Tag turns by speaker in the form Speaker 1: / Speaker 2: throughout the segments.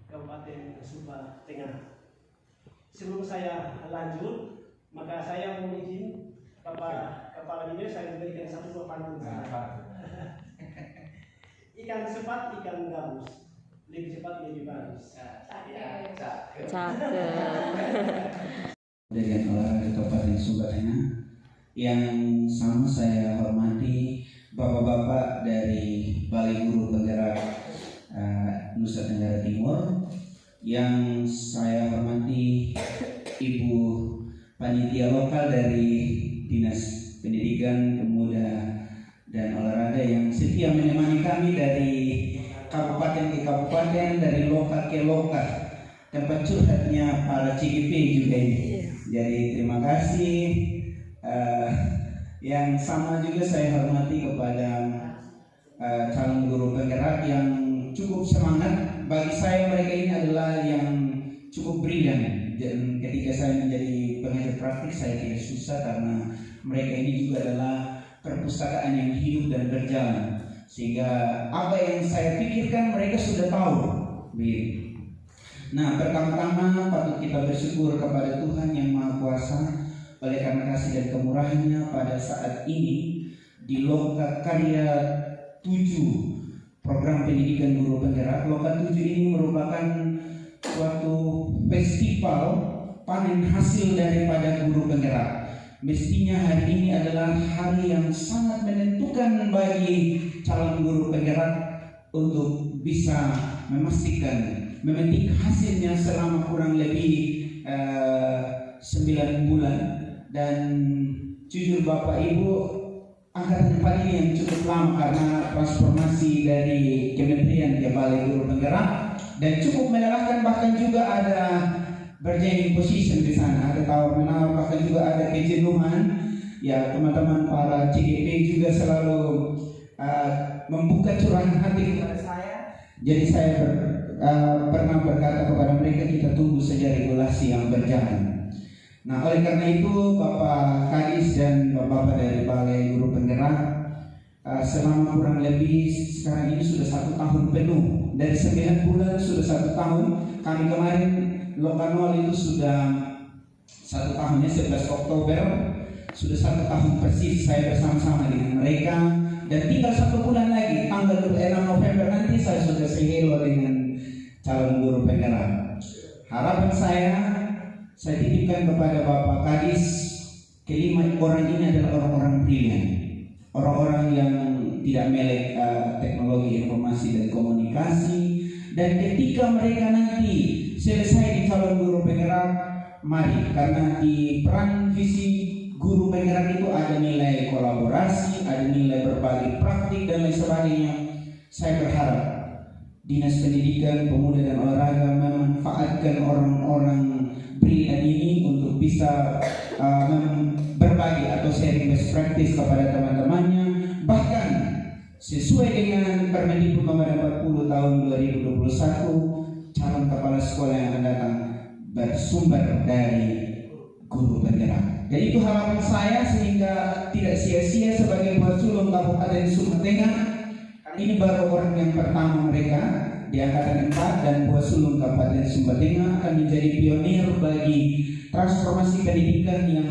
Speaker 1: Kabupaten Sumba Tengah. Sebelum saya lanjut, maka saya mohon izin Kepala Dinas saya berikan satu buah pantun. Ikan cepat, ikan gabus, lebih cepat lebih bagus.
Speaker 2: Cakep.
Speaker 3: Dengan olahraga Kabupaten Sumba Tengah yang sama saya hormati bapak-bapak dari Balai Guru Penggerak Nusa Tenggara Timur, yang saya hormati Ibu Panitia Lokal dari Dinas Pendidikan, Pemuda dan Olahraga yang setia menemani kami dari kabupaten ke kabupaten, dari lokal ke lokal, tempat curhatnya para CGP juga ini. Jadi terima kasih. Yang sama juga saya hormati kepada calon guru penggerak yang cukup semangat. Bagi saya mereka ini adalah yang cukup brilian. Dan ketika saya menjadi pengajar praktik saya tidak susah karena mereka ini juga adalah perpustakaan yang hidup dan berjalan. Sehingga apa yang saya pikirkan mereka sudah tahu. Nah, pertama-tama patut kita bersyukur kepada Tuhan yang Maha Kuasa oleh karena kasih dan kemurahannya pada saat ini di Loka Karya 7 program pendidikan guru penggerak. Loka 7 ini merupakan suatu festival panen hasil daripada guru penggerak. Mestinya hari ini adalah hari yang sangat menentukan bagi calon guru penggerak untuk bisa memastikan memetik hasilnya selama kurang lebih 9 bulan. Dan jujur Bapak Ibu, angkatan 4 ini yang cukup lama karena transformasi dari kementerian ke Balai Guru Penggerak dan cukup melelahkan, bahkan juga ada bargaining position di sana, ada tawar menawar, bahkan juga ada kejenuhan. Ya, teman-teman para CGP juga selalu membuka curahan hati kepada saya. Jadi saya pernah berkata kepada mereka, kita tunggu saja regulasi yang berjalan. Nah, oleh karena itu Bapak Kadis dan Bapak dari Balai Guru Penggerak selama kurang lebih sekarang ini sudah 1 tahun penuh. Dari 9 bulan sudah 1 tahun. Kami kemarin Lokanwal itu sudah 1 tahunnya 11 Oktober. Sudah 1 tahun persis saya bersama-sama dengan mereka. Dan tinggal 1 bulan lagi, tanggal 26 November nanti saya sudah sehelo dengan calon guru penggerak. Harapan saya titipkan kepada Bapak Kadis, kelima orang ini adalah orang-orang brilian, orang-orang yang tidak melek teknologi informasi dan komunikasi. Dan ketika mereka nanti selesai di calon guru penggerak, mari, karena di peran visi guru penggerak itu ada nilai kolaborasi, ada nilai berbagi praktik dan lain sebagainya. Saya berharap Dinas Pendidikan, Pemuda dan Olahraga memanfaatkan orang-orang brilian ini untuk bisa berbagi atau sharing best practice kepada teman-temannya. Bahkan sesuai dengan Permendikbud nomor 40 tahun 2021, calon kepala sekolah yang akan datang bersumber dari guru penggerak. Jadi itu harapan saya sehingga tidak sia-sia sebagai buah sulung Kabupaten Sumba Tengah. Ini baru orang yang pertama mereka di angkatan 4 dan buah sulung Kabupaten Sumba Tengah akan menjadi pionir bagi transformasi pendidikan yang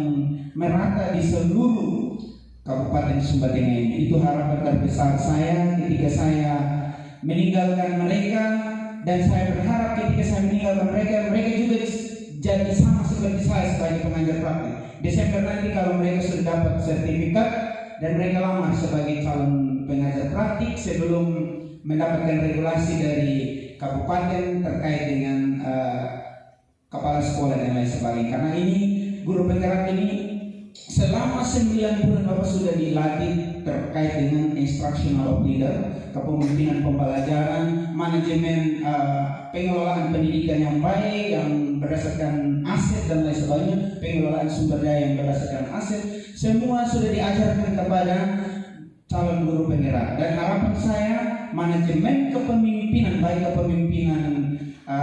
Speaker 3: merata di seluruh Kabupaten Sumba Tengah ini. Itu harapan terbesar saya ketika saya meninggalkan mereka, dan saya berharap ketika saya meninggalkan mereka juga jadi sama seperti saya sebagai pengajar praktik. Desember nanti kalau mereka sudah dapat sertifikat dan mereka lamar sebagai calon pengajar praktik sebelum mendapatkan regulasi dari kabupaten terkait dengan kepala sekolah dan lain sebagainya. Karena ini guru penggerak ini selama 9 bulan Bapak sudah dilatih terkait dengan instructional leader, kepemimpinan pembelajaran, manajemen pengelolaan pendidikan yang baik yang berdasarkan aset dan lain sebagainya, pengelolaan sumber daya yang berdasarkan aset, semua sudah diajarkan kepada calon guru penggerak. Dan harapan saya manajemen kepemimpinan, baik kepemimpinan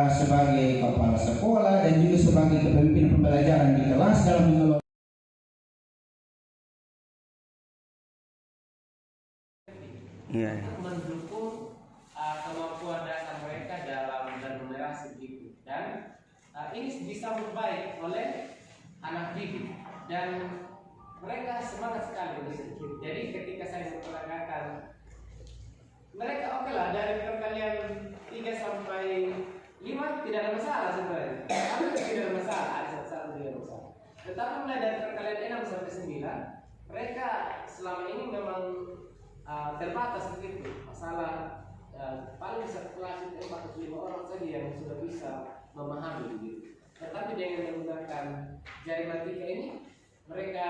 Speaker 3: sebagai kepala sekolah dan juga sebagai kepemimpinan pembelajaran di kelas dalam mengelola
Speaker 1: mendukung kemampuan dasar mereka dalam dan menerasi
Speaker 2: ini disambut baik oleh anak didik dan mereka semangat sekali. Jadi ketika saya memperagakan mereka oke lah, dari perkalian 3 sampai 5 tidak ada masalah sebenarnya. Tidak ada masalah, ada satu tidak ada masalah. Tetapi mulai dari perkalian 6 sampai 9 mereka selama ini memang terbatas begitu. Masalah paling satu kelas itu 4 atau 5 orang saja yang sudah bisa memahami begitu. Tetapi dengan menggunakan Jarimatika ini mereka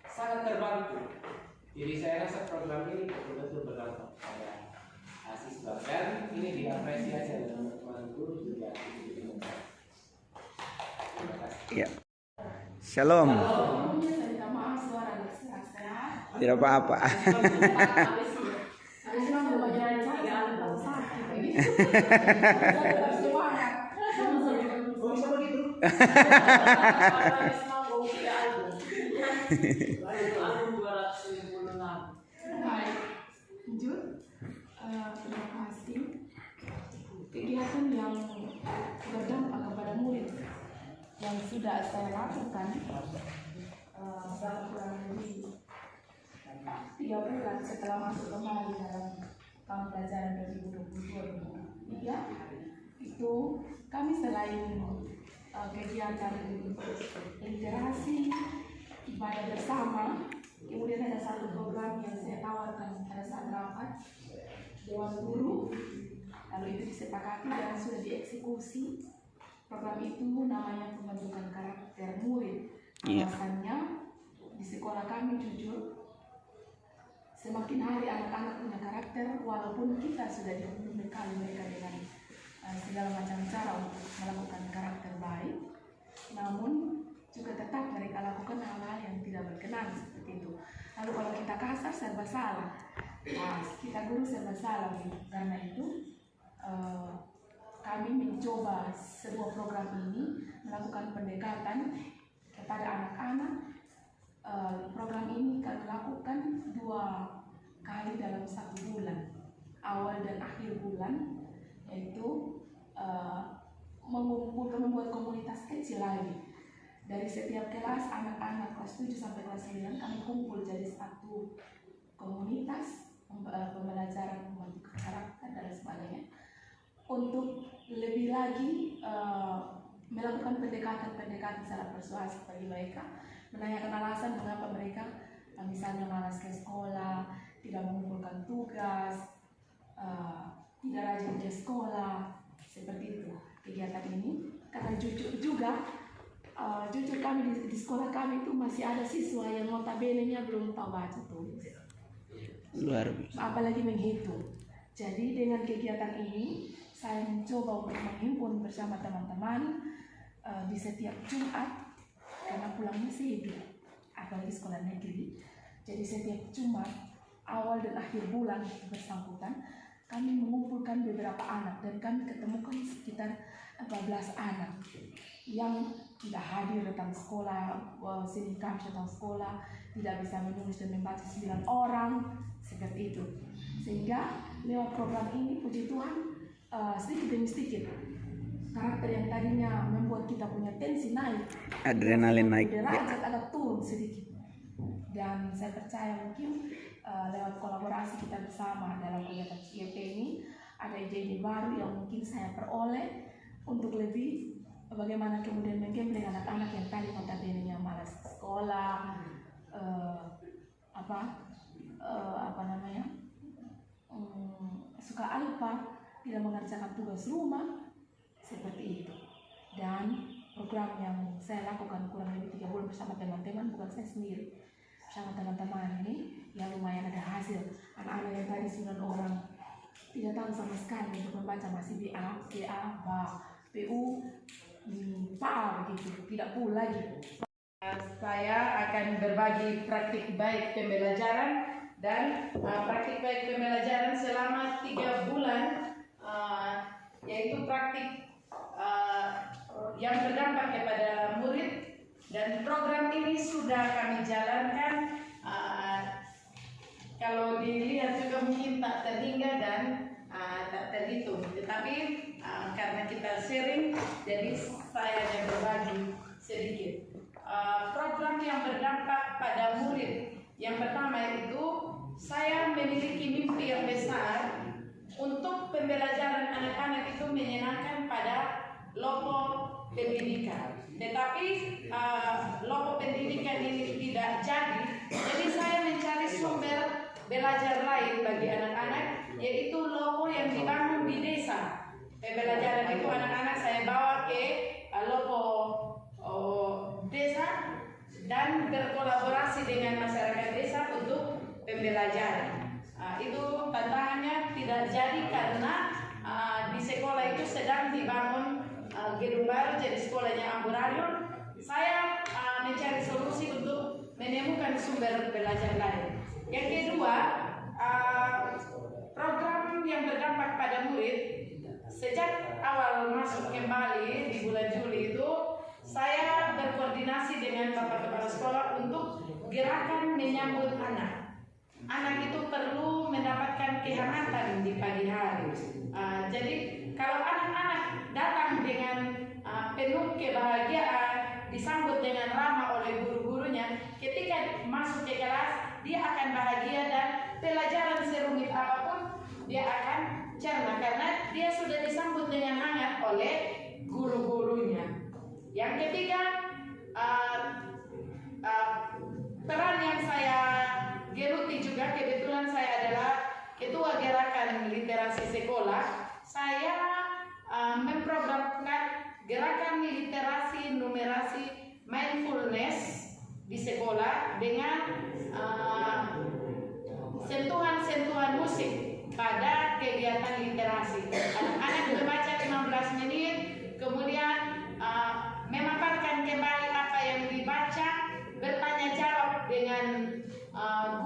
Speaker 2: sangat terbantu. Jadi saya rasa program ini betul-betul berdampak pada siswa dan ini diapresiasi oleh teman-teman guru juga. Terima kasih.
Speaker 3: Ya. Shalom.
Speaker 4: Saya maaf suara serak-serak.
Speaker 3: Tidak apa-apa.
Speaker 4: Habis itu mau belajar cara tahu sakit ini. Tetap semangat.
Speaker 1: Kok bisa begitu?
Speaker 4: Baik, lanjut. Terima kasih. Kegiatan yang berdampak kepada murid yang sudah saya lakukan dalam kurang lebih 3 bulan setelah masuk kembali dalam tahun pelajaran 2022-2023 itu kami selain kegiatan literasi, ibadah bersama, kemudian ada satu program yang saya tawarkan pada saat rapat Dewan Guru, lalu itu disepakati dan sudah dieksekusi. Program itu namanya pembentukan karakter murid. Alasannya di sekolah kami jujur semakin hari anak-anak punya karakter, walaupun kita sudah dibekali mereka dengan segala macam cara untuk melakukan karakter baik, namun juga tetap mereka lakukan hal-hal yang tidak berkenan seperti itu. Lalu kalau kita kasar serba salah, kita guru serba salah. Karena itu kami mencoba sebuah program ini melakukan pendekatan kepada anak-anak. Program ini kami lakukan 2 kali dalam 1 bulan, awal dan akhir bulan, yaitu membuat komunitas kecil lagi. Dari setiap kelas anak-anak kelas 7 sampai kelas 9 kami kumpul jadi satu komunitas pembelajaran membentuk karakter dan sebagainya, untuk lebih lagi melakukan pendekatan secara persuasif bagi mereka, menanyakan alasan mengapa mereka misalnya malas ke sekolah, tidak mengumpulkan tugas, tidak rajin ke sekolah, seperti itu kegiatan ini. Karena jujur kami di sekolah kami itu masih ada siswa yang notabene-nya belum tahu baca tulis,
Speaker 3: Luar biasa.
Speaker 4: apalagi menghitung. Jadi dengan kegiatan ini saya mencoba untuk menghimpun bersama teman-teman di setiap Jumat, karena pulangnya sibuk, apalagi sekolah negeri. Jadi setiap Jumat awal dan akhir bulan bersangkutan kami mengumpulkan beberapa anak dan kami ketemukan sekitar 14 anak yang tidak hadir datang sekolah, sindikam datang sekolah, tidak bisa menulis dan membaca 9 orang, seperti itu. Sehingga lewat program ini, puji Tuhan, sedikit demi sedikit karakter yang tadinya membuat kita punya tensi naik,
Speaker 3: Adrenalin naik.
Speaker 4: derajat agak turun sedikit. Dan saya percaya mungkin lewat kolaborasi kita bersama dalam kegiatan CIP ini ada ide-ide baru yang mungkin saya peroleh untuk lebih bagaimana kemudian menggembleng anak-anak yang tadi notabene-nya malas sekolah, suka alpa, tidak mengerjakan tugas rumah, seperti itu. Dan program yang saya lakukan kurang lebih 3 bulan bersama teman-teman, bukan saya sendiri, bersama teman-teman ini, yang lumayan ada hasil. Anak-anak yang tadi 9 orang tidak tahu sama sekali untuk membaca, masih BA, PU, PA begitu, tidak full lagi. Saya akan berbagi praktik baik pembelajaran dan praktik baik pembelajaran selama 3 bulan, yaitu praktik yang berdampak kepada murid, dan program ini sudah kami jalankan. Kalau dilihat juga mungkin tak terhingga dan tak terhitung, tetapi karena kita sharing, jadi saya hanya berbagi sedikit. Program yang berdampak pada murid, yang pertama itu saya memiliki mimpi yang besar untuk pembelajaran anak-anak itu menyenangkan pada loko pendidikan. Tetapi loko pendidikan ini tidak jadi saya mencari sumber belajar lain bagi anak-anak, yaitu loko yang dibangun di desa. Pembelajaran itu anak-anak saya bawa ke loko desa dan berkolaborasi dengan masyarakat desa untuk pembelajaran. Itu tantangannya tidak jadi karena di sekolah itu sedang dibangun gedung baru, jadi sekolahnya amburadul. Saya mencari solusi untuk menemukan sumber belajar lain. Yang kedua, program yang berdampak pada murid. Sejak awal masuk kembali di bulan Juli itu, saya berkoordinasi dengan Bapak Kepala Sekolah untuk gerakan menyambut anak. Anak itu perlu mendapatkan kehangatan di pagi hari. Jadi kalau anak-anak datang dengan penuh kebahagiaan, disambut dengan ramah oleh guru-gurunya, ketika masuk ke kelas dia akan bahagia dan pelajaran serumit apapun dia akan cerna karena dia sudah disambut dengan hangat oleh guru-gurunya. Yang ketiga, peran yang saya geluti juga, kebetulan saya adalah ketua gerakan literasi sekolah. Saya memprogramkan gerakan literasi, numerasi, mindfulness di sekolah dengan sentuhan-sentuhan musik pada kegiatan literasi. Anak-anak membaca 15 menit, kemudian memaparkan kembali apa yang dibaca, bertanya jawab dengan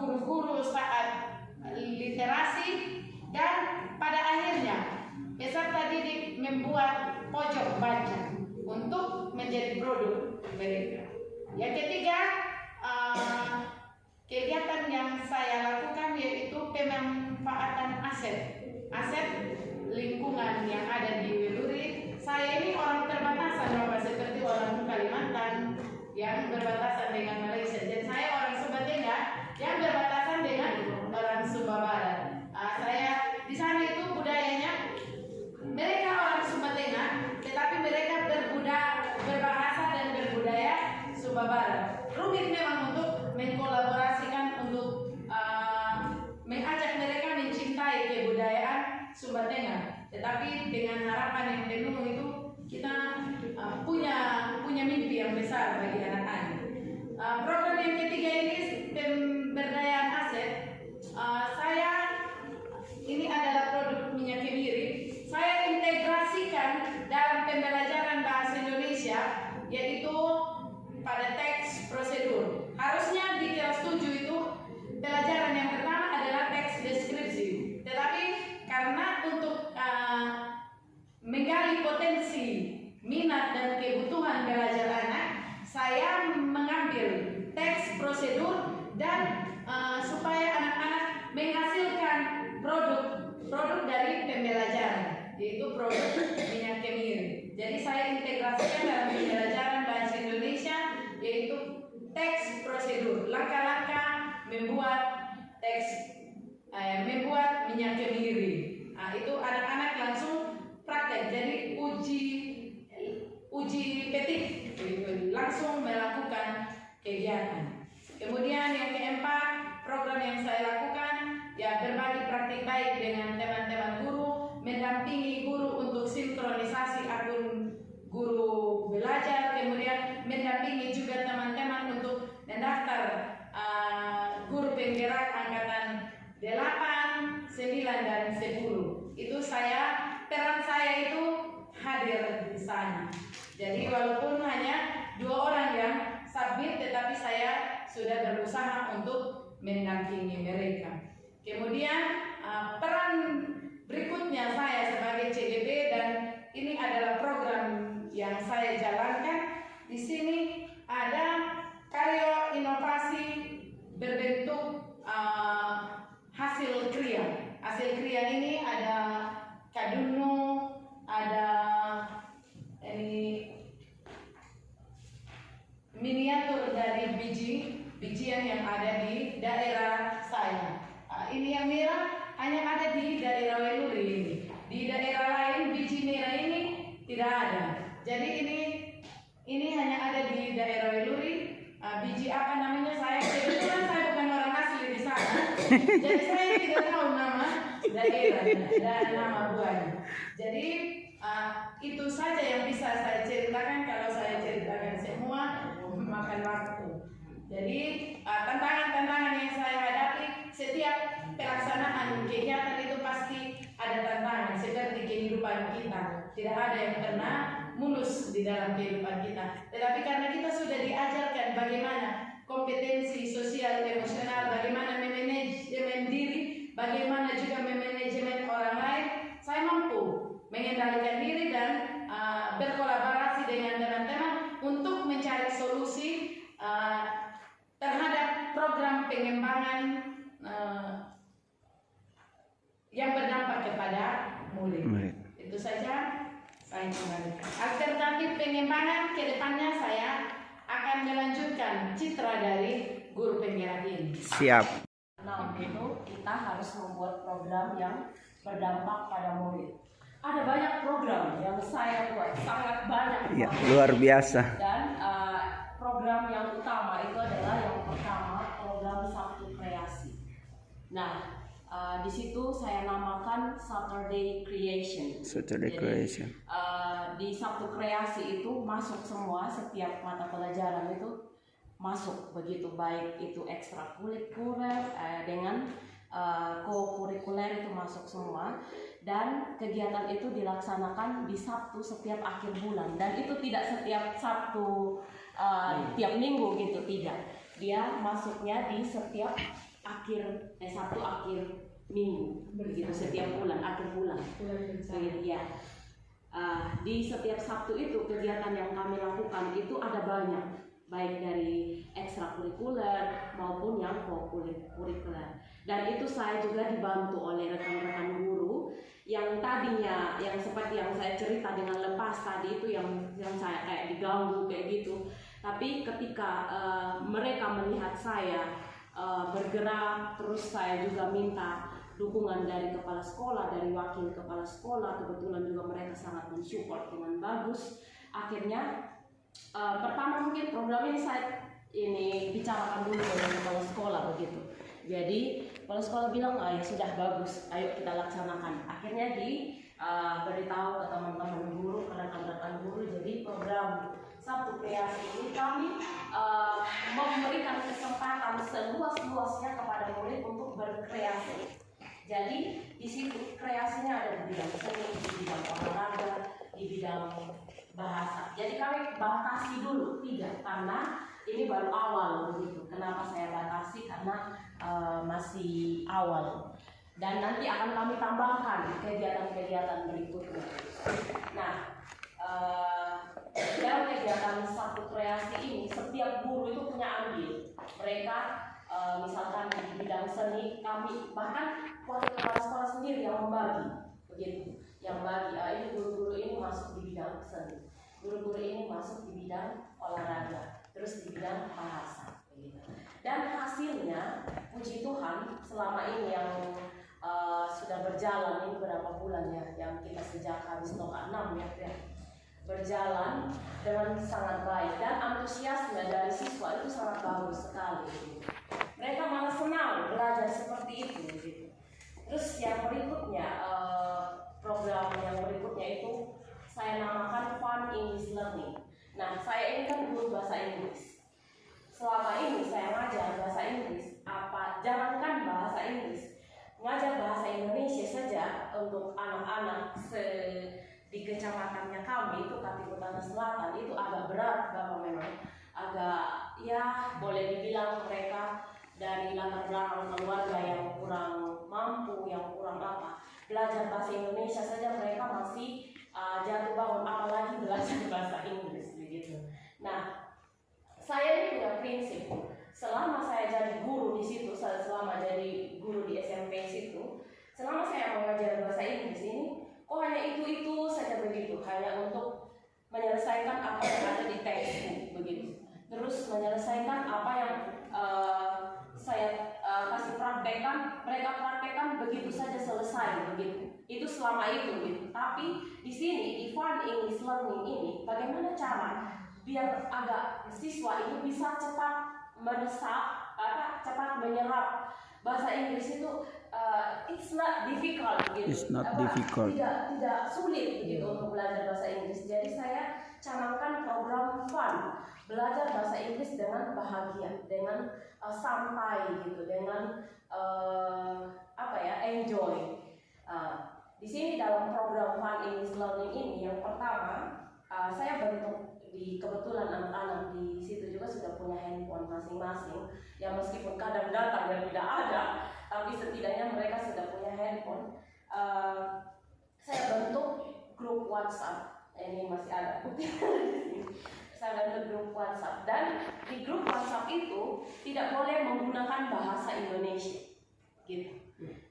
Speaker 4: guru-guru saat literasi, dan pada akhirnya peserta didik membuat pojok baca untuk menjadi produk mereka. Yang ketiga, kegiatan yang saya lakukan yaitu pemanfaatan aset lingkungan yang ada di Weluri. Saya ini orang perbatasan, Bapak, seperti orang Kalimantan yang berbatasan dengan Malaysia, dan saya orang Sumba Tengah yang berbatasan dengan orang Sumba Barat. Saya di sana itu budayanya mereka orang Sumba Tengah, tetapi mereka berbahasa dan berbudaya Sumba Barat. Rumit memang untuk mengkolaborasikan, untuk mengajak mereka mencintai kebudayaan Sumba Tengah. Tetapi dengan harapan yang penuh itu kita punya mimpi yang besar bagi anak-anak. Program yang ketiga ini pemberdayaan aset. Saya ini adalah produk minyak kemiri. Saya integrasikan dalam pembelajaran bahasa Indonesia, yaitu pada teks prosedur. Harusnya di kelas 7 itu pelajaran yang pertama adalah teks deskripsi. Tetapi karena untuk menggali potensi, minat dan kebutuhan belajar anak, saya mengambil teks prosedur dan supaya anak-anak menghasilkan produk dari pembelajaran, yaitu produk minyak kemiri. Jadi saya integrasikan dalam pembelajaran bahasa Indonesia, yaitu teks prosedur, langkah-langkah membuat minyak kemiri. Itu anak-anak langsung praktek, jadi uji petik, langsung melakukan kegiatan. Kemudian yang keempat, program yang saya lakukan ya berbagi praktik baik dengan teman-teman guru, mendampingi guru untuk sinkronisasi akun guru belajar, kemudian mendampingi juga teman-teman untuk mendaftar guru penggerak angkatan 8, 9, dan 10. Itu peran saya itu hadir di sana. Jadi walaupun hanya 2 orang yang submit, tetapi saya sudah berusaha untuk mendampingi mereka. Kemudian peran berikutnya saya sebagai CDB, dan ini adalah program yang saya jalankan. Di sini ada karya inovasi berbentuk hasil kriya. Hasil kriya ini ada kadunu, ada ini miniatur dari bijian yang ada di daerah saya. Ini yang merah hanya ada di daerah Weluri ini. Di daerah lain biji merah ini tidak ada. Jadi ini hanya ada di daerah Weluri. Biji apa namanya saya kebetulan saya bukan orang asli di sana. Jadi saya tidak tahu nama daerah dan nama buahnya. Jadi itu saja yang bisa saya ceritakan. Kalau saya ceritakan semua makan waktu. Jadi tantangan-tantangan yang saya hadapi setiap pelaksanaan kegiatan itu pasti ada tantangan seperti kehidupan kita. Tidak ada yang pernah mulus di dalam kehidupan kita. Tetapi karena kita sudah diajarkan bagaimana kompetensi sosial emosional, bagaimana memanajemen diri, bagaimana juga memanajemen orang lain, saya mampu mengendalikan diri dan berkolaborasi dengan teman-teman untuk mencari solusi terhadap program pengembangan yang berdampak kepada murid. Itu saja saya kembalikan. Alternatif pengembangan ke depannya saya akan melanjutkan citra dari guru penggerak ini.
Speaker 5: Siap.
Speaker 6: Nah, itu kita harus membuat program yang berdampak pada murid. Ada banyak program yang saya buat, sangat banyak.
Speaker 5: Ya, luar biasa.
Speaker 6: Dan program yang utama itu adalah yang pertama program Sabtu Kreasi. Nah, di situ saya namakan Saturday Creation.
Speaker 5: Saturday
Speaker 6: Jadi,
Speaker 5: Creation.
Speaker 6: di Sabtu Kreasi itu masuk semua, setiap mata pelajaran itu masuk begitu, baik itu ekstrakurikuler dengan co-kurikuler itu masuk semua. Dan kegiatan itu dilaksanakan di Sabtu setiap akhir bulan, dan itu tidak setiap Sabtu tiap minggu gitu, tidak. Dia masuknya di setiap Sabtu akhir minggu begitu, setiap bulan akhir bulan. Ya. Di setiap Sabtu itu kegiatan yang kami lakukan itu ada banyak, baik dari ekstrakurikuler maupun yang co-kurikuler. Dan itu saya juga dibantu oleh rekan-rekan guru yang tadinya, yang seperti yang saya cerita dengan lepas tadi itu, yang saya kayak diganggu kayak gitu. Tapi ketika mereka melihat saya bergerak, terus saya juga minta dukungan dari kepala sekolah, dari wakil kepala sekolah, kebetulan juga mereka sangat mensupport dengan bagus. Akhirnya pertama mungkin program ini saya bicarakan dulu dengan kepala sekolah begitu. Jadi kepala sekolah bilang, ya sudah bagus, ayo kita laksanakan. Akhirnya beritahu ke teman-teman guru, ke rekan-rekan guru. Jadi program Sabtu Kreasi ini kami memberikan kesempatan seluas-luasnya kepada murid untuk berkreasi. Jadi di situ kreasinya ada di bidang seni, di bidang olahraga, di bidang bahasa. Jadi kami batasi dulu, tidak, karena ini baru awal begitu. Kenapa saya batasi? Karena masih awal. Dan nanti akan kami tambahkan kegiatan-kegiatan berikutnya. Nah, dalam kegiatan Sabtu Kreasi ini setiap guru itu punya andil. Mereka misalkan di bidang seni, kami bahkan wakil kepala sekolah sendiri yang membagi begitu, yang bagi ini guru-guru ini masuk di bidang seni, guru-guru ini masuk di bidang olahraga, terus di bidang bahasa begitu. Dan hasilnya puji Tuhan selama ini yang sudah berjalan ini berapa bulan ya, yang kita sejak habis Noka 6 ya, berjalan dengan sangat baik, dan antusiasme dari siswa itu sangat bagus sekali gitu. Mereka malah senang belajar seperti itu gitu. Terus yang berikutnya, program yang berikutnya itu saya namakan Fun English Learning. Nah, saya ini kan guru bahasa Inggris. Selama ini saya ngajar bahasa Inggris, jangankan bahasa Inggris, ngajar bahasa Indonesia saja untuk anak-anak di kecamatannya kami itu Katipu Tanah Selatan itu agak berat, Bapak, memang agak ya boleh dibilang mereka dari latar belakang keluarga yang kurang mampu, yang kurang belajar bahasa Indonesia saja mereka masih jatuh bangun, apalagi belajar bahasa Inggris begitu. Nah, saya ini punya prinsip, selama saya jadi guru di situ, selama jadi guru di SMP situ, selama saya mengajar bahasa Inggris ini, kok hanya itu saja begitu, hanya untuk menyelesaikan apa yang ada di textbook begitu. Terus menyelesaikan apa yang saya kasih praktekkan, mereka praktekkan begitu saja selesai begitu. Itu selama itu gitu. Tapi di sini di Fun English Learning ini bagaimana cara biar agak siswa ini bisa cepat meresap, cepat menyerap bahasa Inggris itu. It's not difficult gitu.
Speaker 3: It's not difficult.
Speaker 6: Tidak sulit gitu untuk belajar bahasa Inggris. Jadi saya canangkan program fun, belajar bahasa Inggris dengan bahagia, dengan santai gitu, dengan enjoy. Di sini dalam program Fun English Learning ini yang pertama saya bentuk kebetulan anak-anak di situ juga sudah punya handphone masing-masing. Ya meskipun kadang datang dan tidak ada, tapi setidaknya mereka sudah punya handphone. Saya bentuk grup WhatsApp. Ini masih ada putih. Saya bentuk grup WhatsApp, dan di grup WhatsApp itu tidak boleh menggunakan bahasa Indonesia, gitu.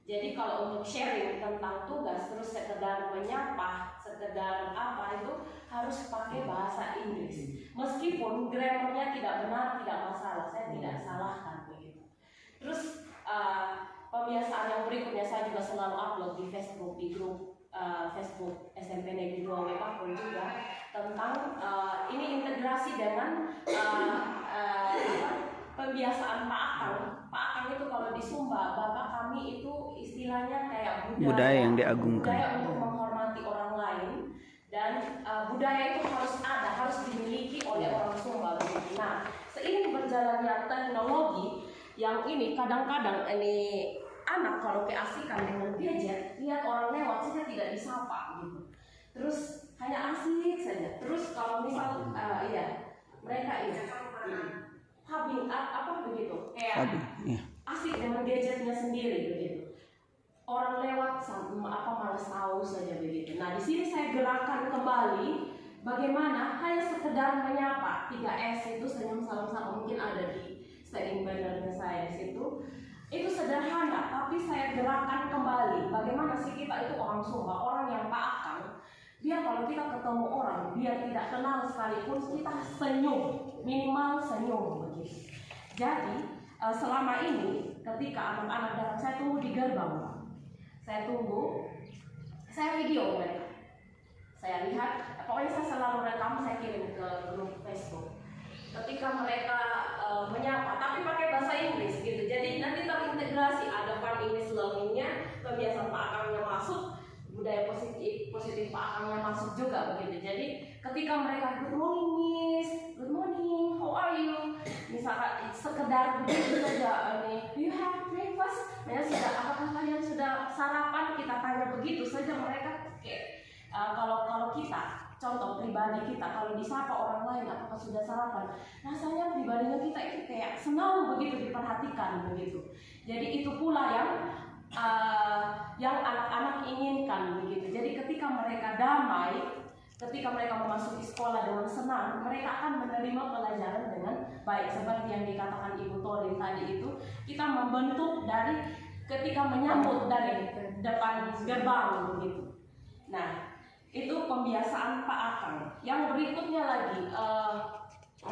Speaker 6: Jadi kalau untuk sharing tentang tugas terus sekedar menyapa, sekedar apa itu harus pakai bahasa Inggris. Meskipun grammarnya tidak benar tidak masalah, saya tidak salahkan begitu. Terus pembiasaan yang berikutnya saya juga selalu upload di Facebook, di grup Facebook SMP Negeri 2 Wepakun juga tentang ini integrasi dengan pembiasaan Pak Akang. Pak Akang itu kalau di Sumba, Bapak kami itu istilahnya kayak
Speaker 3: Budaya yang diagungkan.
Speaker 6: Budaya untuk menghormati orang lain, dan budaya itu harus dimiliki oleh orang Sumba. Nah, seiring berjalannya teknologi yang ini kadang-kadang ini anak kalau keasikan dengan gadget, lihat orang lewat saja tidak disapa gitu. Terus hanya asik saja. Terus kalau misal mereka apa begitu, kayak asik dengan gadgetnya sendiri begitu. Orang lewat malas tahu saja begitu. Nah di sini saya gerakkan kembali bagaimana hanya sekedar menyapa 3S itu senyum salam sapa, mungkin ada di sliding bannernya saya di situ. Itu sederhana, tapi saya gerakkan kembali bagaimana sih kita itu orang Sumba, orang yang Pak Akang. Biar kalau kita ketemu orang, biar tidak kenal sekalipun kita senyum, minimal senyum begitu. Jadi selama ini ketika anak-anak datang, saya tunggu di gerbang, Pak. Saya video mereka. Saya lihat, pokoknya saya selalu rekam, saya kirim ke grup Facebook. Ketika mereka menyapa, tapi pakai bahasa Inggris gitu. Jadi nanti terintegrasi, ada Fun English Learning-nya, kebiasaan Pak Akangnya masuk, budaya positif Pak Akangnya masuk juga begitu. Jadi ketika mereka good morning Miss, good morning, how are you? Misalkan sekedar begitu saja, do you have breakfast? Apakah kalian sudah sarapan? Kita tanya begitu saja mereka. Kalau kita contoh pribadi kita, kalau disapa orang lain apakah sudah sarapan, rasanya pribadinya kita itu kayak senang begitu diperhatikan begitu. Jadi itu pula yang anak-anak inginkan begitu. Jadi ketika mereka damai, ketika mereka memasuki sekolah dengan senang, mereka akan menerima pelajaran dengan baik. Seperti yang dikatakan Ibu Tolin tadi itu, kita membentuk dari ketika menyambut dari depan gerbang begitu. Nah, itu pembiasaan Pak Akang. Yang berikutnya lagi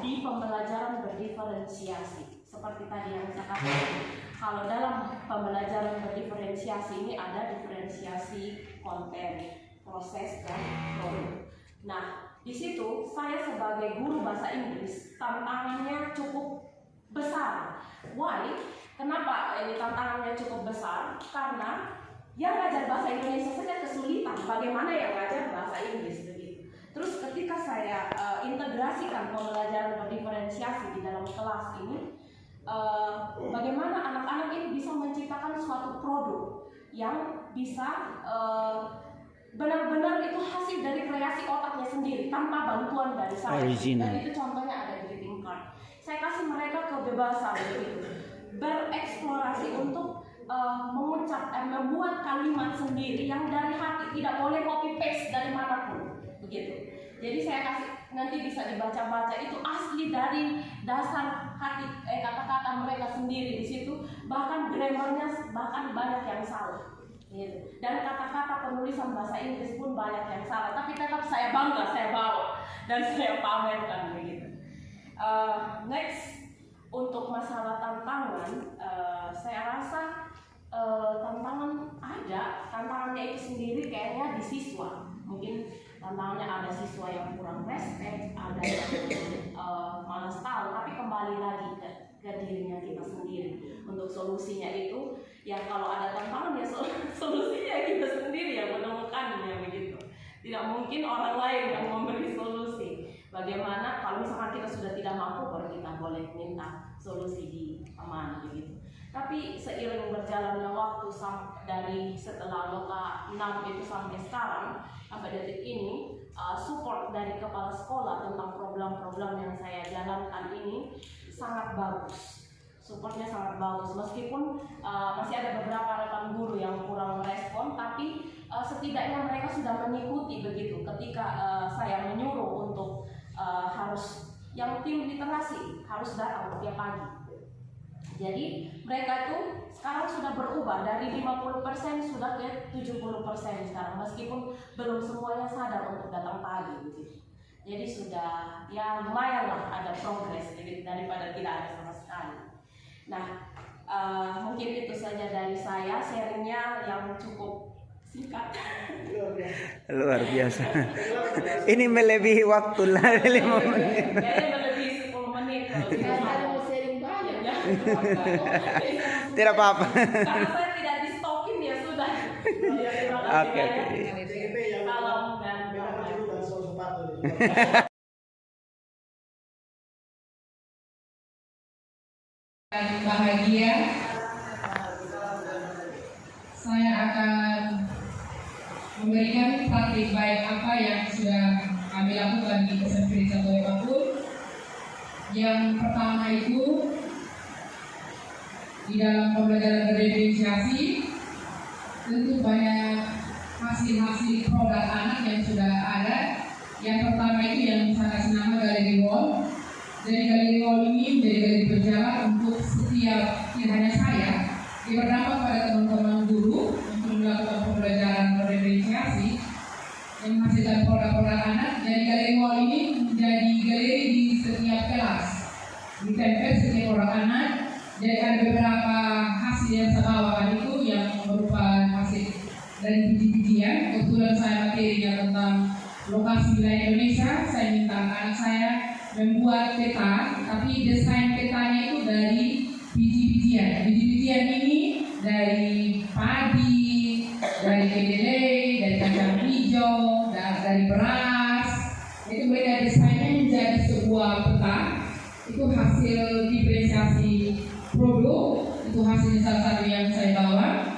Speaker 6: di pembelajaran berdiferensiasi. Seperti tadi yang saya katakan, kalau dalam pembelajaran berdiferensiasi ini ada diferensiasi konten, proses, dan produk. Nah, di situ saya sebagai guru bahasa Inggris tantangannya cukup besar. Why? Kenapa ini tantangannya cukup besar? Karena yang ngajar bahasa Indonesia saja kesulitan, bagaimana yang ngajar bahasa Inggris begitu. Terus ketika saya integrasikan pembelajaran berdiferensiasi di dalam kelas ini, bagaimana anak-anak ini bisa menciptakan suatu produk yang bisa benar-benar itu hasil dari kreasi otaknya sendiri tanpa bantuan dari saya.
Speaker 3: Original.
Speaker 6: Dan itu contohnya ada di greeting card. Saya kasih mereka kebebasan begitu, bereksplorasi untuk mengucap, membuat kalimat sendiri yang dari hati, tidak boleh copy paste dari manapun, begitu. Jadi saya kasih, nanti bisa dibaca-baca itu asli dari dasar hati, kata-kata mereka sendiri di situ. Bahkan grammarnya bahkan banyak yang salah. gitu. Dan kata-kata penulisan bahasa Inggris pun banyak yang salah, tapi tetap saya bangga saya bawa dan saya pamerkan begitu. Next, untuk masalah tantangan, saya rasa tantangan ada, tantangannya itu sendiri kayaknya di siswa. Mungkin tantangannya ada siswa yang kurang respect, ada yang malas tahu, tapi kembali lagi ke dirinya kita sendiri. Untuk solusinya itu, ya kalau ada tantangan ya solusinya kita sendiri yang menemukannya begitu. Tidak mungkin orang lain yang memberi solusi. Bagaimana kalau misalkan kita sudah tidak mampu, baru kita boleh minta solusi di mana begitu. Tapi seiring berjalannya waktu dari setelah Loka 6 itu sampai sekarang, sampai detik ini, support dari kepala sekolah tentang program-program yang saya jalankan ini sangat bagus. Supportnya sangat bagus, meskipun masih ada beberapa rekan guru yang kurang merespon, tapi setidaknya mereka sudah mengikuti begitu ketika saya menyuruh untuk harus yang tim literasi harus datang setiap pagi. Jadi mereka itu sekarang sudah berubah dari 50% sudah ke 70% sekarang, meskipun belum semuanya sadar untuk datang pagi gitu. Jadi sudah ya lumayan lah ada progres daripada tidak ada sama sekali. Nah, mungkin itu saja dari saya, sharingnya yang cukup singkat.
Speaker 5: Luar biasa. Ini melebihi waktu lah 5 menit.
Speaker 6: Kayaknya melebihi 10 menit kalau tidak mau sharing banyak ya.
Speaker 5: Tidak apa-apa.
Speaker 6: Karena saya tidak di stokin ya sudah.
Speaker 5: Oke.
Speaker 6: Salam dan
Speaker 7: bahagia. Saya akan memberikan praktik baik apa yang sudah kami lakukan di SMP 1 Epakun. Yang pertama itu di dalam pembelajaran berdiferensiasi, tentu banyak hasil-hasil produk anak yang sudah ada. Yang pertama itu yang saya kasih nama galeri wall. Dari galeri wall ini menjadi galeri berjalan untuk setiap, tidak hanya saya, yang berdampak pada teman-teman guru untuk melakukan pembelajaran berdiferensiasi yang menghasilkan produk-produk anak. Dari galeri wall ini menjadi galeri di setiap kelas, ditempel setiap produk anak. Jadi ada beberapa hasil yang saya bawakan itu yang merupakan hasil dari biji-bijian. Kebetulan saya materinya tentang lokasi wilayah Indonesia, saya minta anak saya membuat peta, tapi desain petanya itu dari biji-bijian. Biji-bijian ini dari padi, dari kedelai, dari kacang hijau, dari beras. Itu mereka desainnya menjadi sebuah peta. Itu hasil diferensiasi produk, itu hasilnya salah satu yang saya bawa.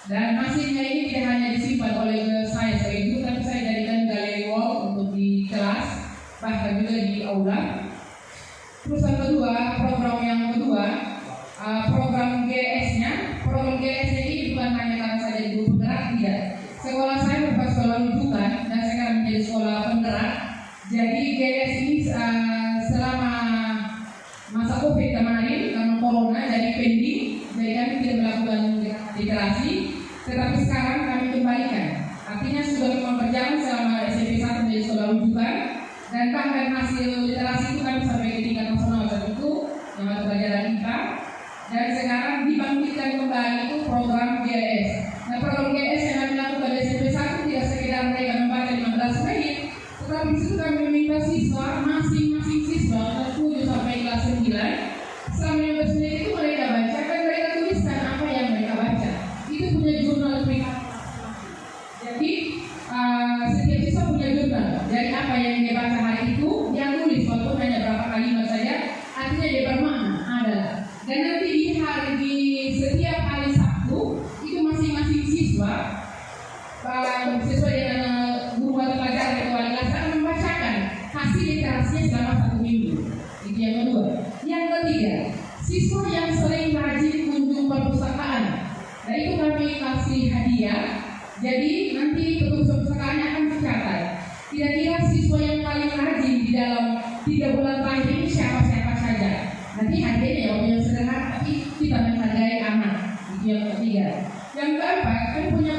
Speaker 7: Dan hasilnya ini tidak hanya disimpan oleh saya sebagai guru, tapi saya jadikan galeri wall untuk di kelas, bahkan juga di aula. Terus yang kedua, program GS-nya. Program GS-nya ini bukan hanya karena saya jadi guru penggerak, tidak. Sekolah saya merupakan sekolah rujukan dan sekarang menjadi sekolah penggerak. Jadi GS ini selama masa COVID kemarin karena corona jadi pending, jadi kami tidak melakukan literasi, tetapi sekarang kami kembalikan. Artinya sudah memang berjalan selama SMP 1 menjadi sekolah rujukan, dan bahkan hasil literasi itu kami sampai ke tingkat nasional saat itu yang mata pelajaran IPA, dan sekarang dibangkitkan kembali itu program GS. Nah, program GS yang kami lakukan di SMP 1 tidak sekedar mereka membaca 15 menit, tetapi di situ kami meminta siswa, masing-masing siswa kelas 7 sampai kelas 9 selama 15 menit itu mereka baca dan mereka tuliskan apa yang mereka baca. Itu punya jurnal pribadi. Jadi setiap siswa punya jurnal dari apa yang dia baca hari itu, dia tulis walaupun hanya berapa kalimat saja, artinya dia bermakna adalah. Dan nanti di setiap hari Sabtu itu masing-masing siswa sesuai dengan guru mata pelajaran atau wali kelas akan membacakan hasil literasinya selama 1 minggu. Itu yang kedua. Yang ketiga, siswa yang sering rajin kunjung perpustakaan, nah itu kami kasih hadiah. Jadi nanti perpustakaannya akan tercatat. Kira-kira siswa yang paling rajin di dalam 3 bulan terakhir ini siapa-siapa saja. Nanti hadiahnya yang sederhana, tapi kita menghargai anak. Itu yang ketiga. Yang keempat, kami punya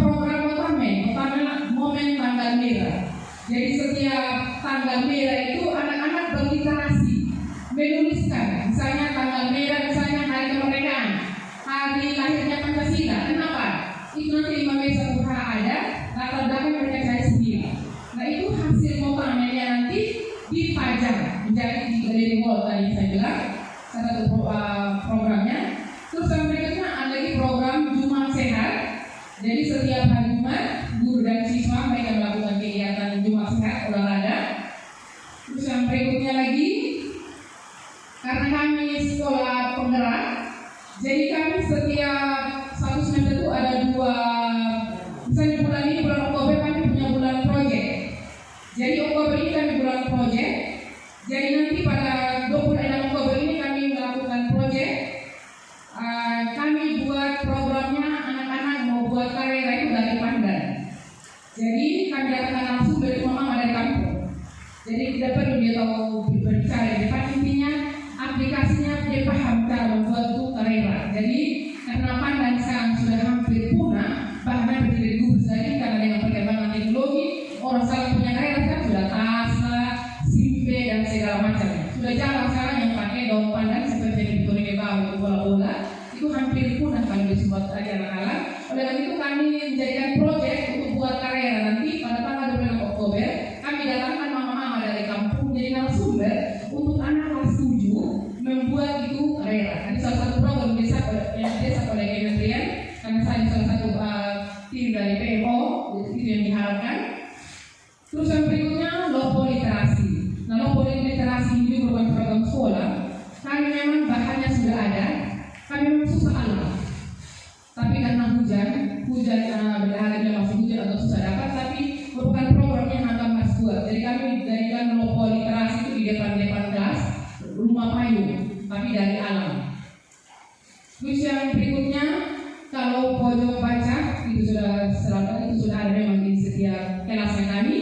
Speaker 7: tanggal merah itu anak-anak berliterasi, menuliskan, misalnya tanggal merah, misalnya hari kemerdekaan, hari lahirnya Pancasila. Kenapa? Itu nanti 5 Mei satu ada, latar belakang mereka cari sendiri. Nah itu hasil motornya nanti dipajang menjadi di Galeri Wall tadi saya bilang, salah satu programnya. Terus yang berikutnya ada lagi program Jumat Sehat. Jadi setiap hari Jumat guru dan siswa mereka melakukan kegiatan Jumat Sehat olahraga. Terus yang berikutnya lagi, karena kami sekolah penggerak, jadi kami setiap satu semester itu ada 2, misalnya bulan ini bulan Oktober kami punya bulan project. Jadi Oktober ini kami bulan project. Jadi nanti pada 26 Oktober ini kami melakukan project. Kami buat programnya anak-anak mau buat karya itu dari Pandan. Jadi kami datangkan langsung dari mama dari kampung. Jadi tidak perlu dia tahu berbicara di depan, intinya aplikasinya dia paham cara membuat itu karya. Jadi karena Pandan sekarang sudah hampir punah, bahkan berdiri gugus tadi karena dengan perkembangan teknologi, orang sekarang punya karya kan sudah Tasla, Simpe dan segala macam. Sudah jarang sekarang yang pakai daun pandan seperti yang di Korea itu bola-bola. Itu hampir punah kalau disebut tadi anak-anak. Oleh karena itu kami menjadikan proyek untuk buat karya nanti pada tanggal 26 Oktober kami datangkan mama-mama dari kampung jadi narasumber untuk anak kelas 7 membuat itu karya. Ini salah satu program desa oleh kementerian karena saya salah satu tim dari PMO, itu yang diharapkan. Terus yang berikutnya Lopo Literasi. Nah Lopo Literasi ini merupakan program sekolah. Kami memang bahannya sudah ada. Kami memang susah alam, tapi karena hujan berhari masih hujan atau susah dapat, tapi merupakan program yang akan mas buat. Jadi kami jadikan Lopo Literasi itu di depan kelas rumah payung, tapi dari alam. Terus yang berikutnya kalau pojok baca itu sudah ada memang di setiap kelasnya kami.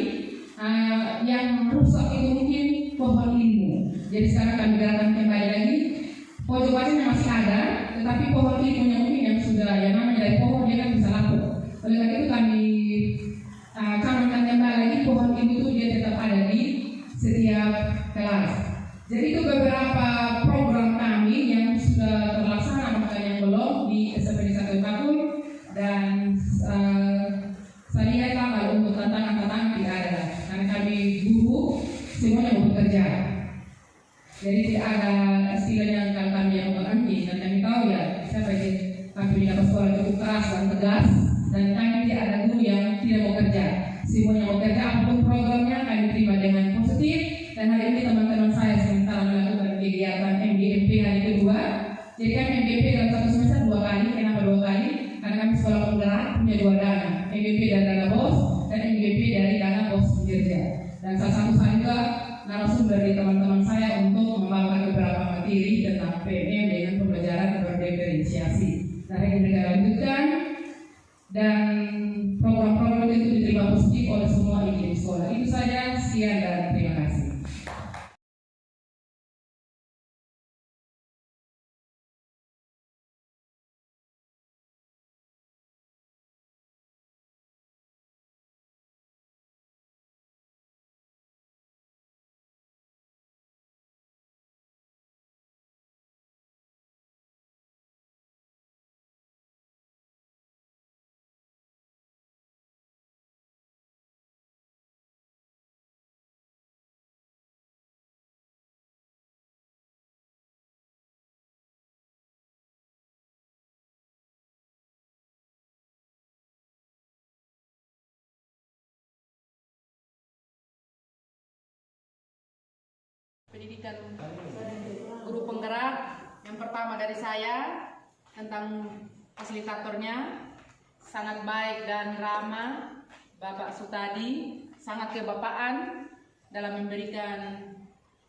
Speaker 7: Yang rusak itu mungkin pohon ilmu. Jadi sekarang kami gerakan kembali lagi. Pojok bacanya masih ada, tetapi pohon ilmunya mungkin yang sudah yang namanya dari pohon dia kan bisa lapuk. Oleh karena itu kami canangkan kembali lagi pohon ilmu itu dia tetap ada di setiap kelas. Jadi itu beberapa program kami yang sudah terlaksana, bahkan yang belum di SMP 1 tahun. Dan saya lihat kalau untuk tantangan tidak ada, karena kami guru semuanya mau bekerja. Jadi tidak ada istilahnya kalau kami yang mengambil, dan kami tahu ya siapa yang kami punya sekolah cukup keras dan tegas, dan kami tidak ada guru yang tidak mau kerja. Semuanya mau kerja, apapun programnya kami terima dengan positif. Dan hari ini teman-teman saya sementara melakukan kegiatan MGMP hari kedua. Jadi kami MGP dalam satu semester 2 kali. Kenapa 2 kali? Karena kami sekolah penggerak punya 2 dana, MGP dari dana BOS dan MGP dari dana BOS kerja. Dan salah satu saya juga narasumber dari teman-teman saya untuk membawakan beberapa materi tentang PNM dengan pembelajaran berdiferensiasi. Nah, yang mereka lanjutkan dan program-program itu diterima positif oleh semua IKIM sekolah. Itu saja, sekian dan terima kasih.
Speaker 4: Pendidikan guru penggerak yang pertama dari saya tentang fasilitatornya sangat baik dan ramah. Bapak Sutadi sangat kebapaan dalam memberikan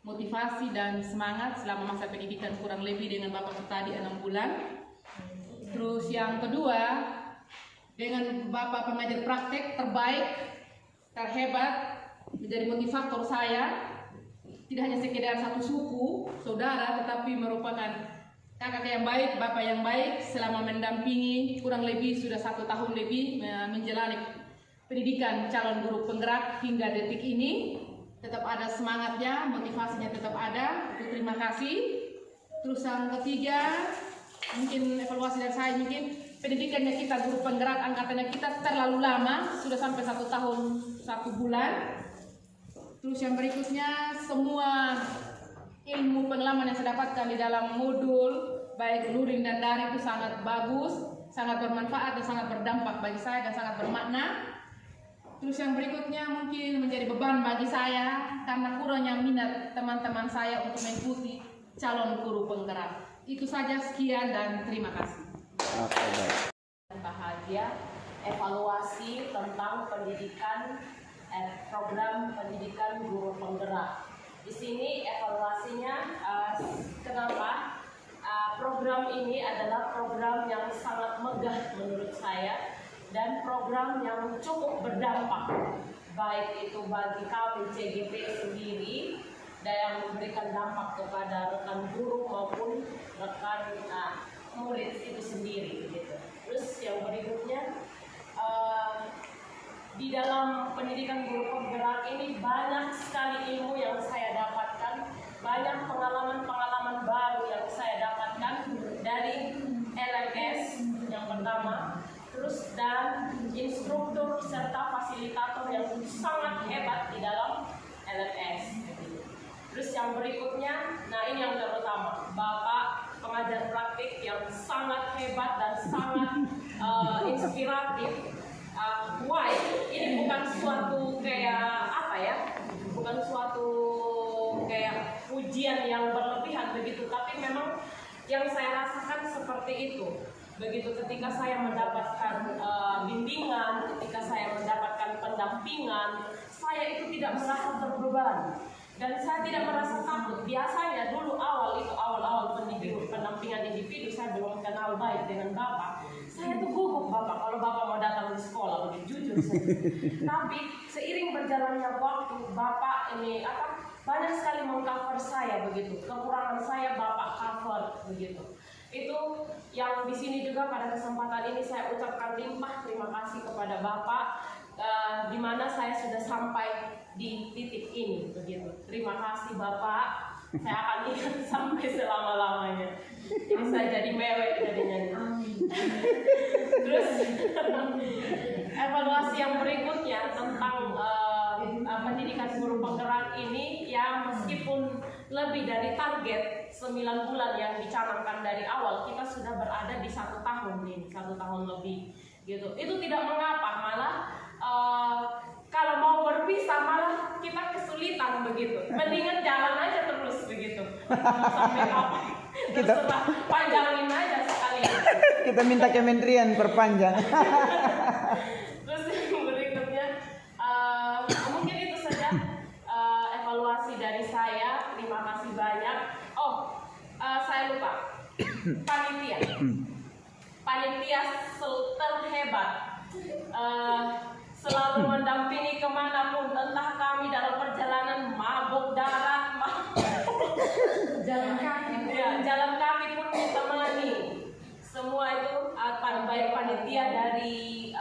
Speaker 4: motivasi dan semangat selama masa pendidikan kurang lebih dengan Bapak Sutadi 6 bulan. Terus yang kedua dengan Bapak pengajar praktek terbaik, terhebat, menjadi motivator saya. Tidak hanya sekedar satu suku, saudara, tetapi merupakan kakak yang baik, bapak yang baik selama mendampingi kurang lebih sudah 1 tahun lebih menjalani pendidikan calon guru penggerak hingga detik ini.
Speaker 7: tetap ada semangatnya, motivasinya tetap ada. Itu terima kasih. Terus yang ketiga, mungkin evaluasi dari saya, mungkin pendidikannya kita, guru penggerak angkatannya kita terlalu lama, sudah sampai 1 tahun 1 bulan. Terus yang berikutnya, semua ilmu pengalaman yang saya dapatkan di dalam modul baik luring dan daring itu sangat bagus, sangat bermanfaat dan sangat berdampak bagi saya dan sangat bermakna. Terus yang berikutnya mungkin menjadi beban bagi saya karena kurangnya minat teman-teman saya untuk mengikuti calon guru penggerak. Itu saja, sekian dan terima kasih.
Speaker 5: Oke, baik.
Speaker 6: Bahagia evaluasi tentang pendidikan program pendidikan guru penggerak. Di sini evaluasinya kenapa program ini adalah program yang sangat megah menurut saya dan program yang cukup berdampak, baik itu bagi kami CGP sendiri dan yang memberikan dampak kepada rekan guru maupun rekan murid itu sendiri gitu. Terus yang berikutnya, di dalam pendidikan guru penggerak ini banyak sekali ilmu yang saya dapatkan, banyak pengalaman-pengalaman baru yang saya dapatkan dari LMS yang pertama, terus dan instruktur serta fasilitator yang sangat hebat di dalam LMS. Terus yang berikutnya, nah ini yang terutama, Bapak pengajar praktik yang sangat hebat dan sangat inspiratif. Why? Ini bukan suatu kayak apa ya? Bukan suatu kayak ujian yang berlebihan begitu, tapi memang yang saya rasakan seperti itu. Begitu ketika saya mendapatkan bimbingan, ketika saya mendapatkan pendampingan, saya itu tidak merasa terbeban dan saya tidak merasa takut. Biasanya dulu awal pendampingan individu, saya belum kenal baik dengan Bapak. Saya tuh gugup Bapak kalau Bapak mau datang di sekolah, begitu jujur saja. Tapi seiring berjalannya waktu, Bapak ini banyak sekali mengcover saya begitu. Kekurangan saya Bapak cover begitu. Itu yang di sini juga pada kesempatan ini saya ucapkan limpah terima kasih kepada Bapak, di mana saya sudah sampai di titik ini begitu. Terima kasih Bapak. Saya akan ingat sampai selama-lamanya. Ini saya jadi mewek jadinya. Terus evaluasi yang berikutnya tentang pendidikan guru penggerak ini, ya meskipun lebih dari target 9 bulan yang dicanangkan dari awal, kita sudah berada di 1 tahun ini, 1 tahun lebih gitu. Itu tidak mengapa, malah kalau mau berpisah malah kita kesulitan begitu. Mendingan jalan aja terus begitu. Sampai kapan? Terserah, panjangin aja sekalian.
Speaker 5: Kita minta kementerian perpanjang.
Speaker 6: Terus yang berikutnya, mungkin itu saja evaluasi dari saya. Terima kasih banyak. Oh, saya lupa. Panitia terhebat. Selalu mendampingi kemanapun, entah kami dalam perjalanan mabuk darat, jalan kaki pun ditemani. Semua itu baik panitia dari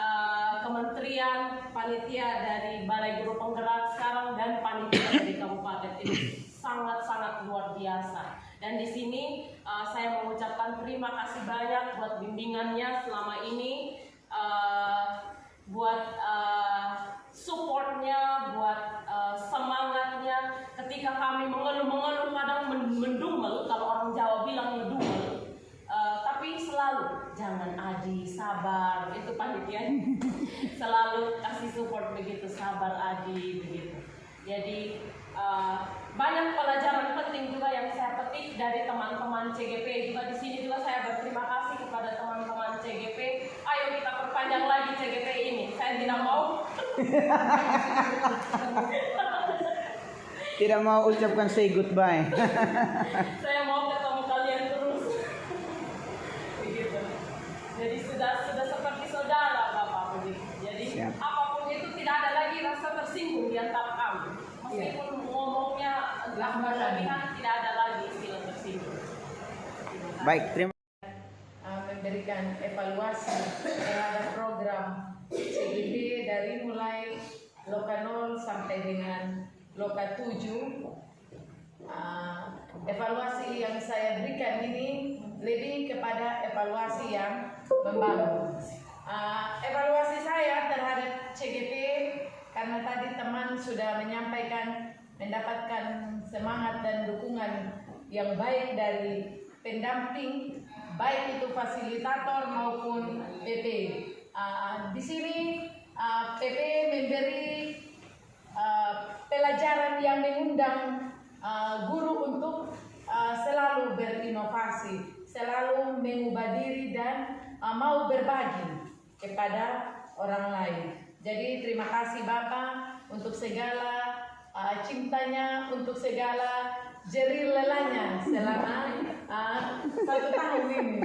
Speaker 6: kementerian, panitia dari Balai Guru Penggerak sekarang, dan panitia dari kabupaten ini sangat-sangat luar biasa. Dan di sini saya mengucapkan terima kasih banyak buat bimbingannya selama ini. Buat supportnya, buat semangatnya ketika kami mengeluh kadang mendumel, kalau orang Jawa bilang mendumel, tapi selalu jangan Adi, sabar, itu panitia selalu kasih support begitu, sabar Adi begitu. Jadi banyak pelajaran penting juga yang saya petik dari teman-teman CGP. Juga di sini juga saya berterima kasih kepada teman-teman CGP. Ayo kita perpanjang lagi CGP ini. Saya tidak mau.
Speaker 5: Tidak mau ucapkan say goodbye.
Speaker 6: Saya mau ketemu kalian terus. Begitu. Jadi sudah seperti saudara Bapak begitu. Jadi
Speaker 5: Siap.
Speaker 6: apapun itu tidak ada lagi rasa tersinggung di antara kami. Meskipun ngomongnya entah berlebihan, tidak ada lagi istilah tersinggung.
Speaker 5: Baik, terima
Speaker 7: Memberikan evaluasi terhadap program CGP dari mulai Lokanol sampai dengan
Speaker 8: Loka 7. Evaluasi yang saya berikan ini lebih kepada evaluasi yang membangun. Evaluasi saya terhadap CGP, karena tadi teman sudah menyampaikan mendapatkan semangat dan dukungan yang baik dari pendamping, baik itu fasilitator maupun PP. Di sini PP memberi pelajaran yang mengundang guru untuk selalu berinovasi, selalu mengubah diri dan mau berbagi kepada orang lain. Jadi terima kasih Bapak untuk segala cintanya, untuk segala jerih lelahnya selama 1 tahun ini.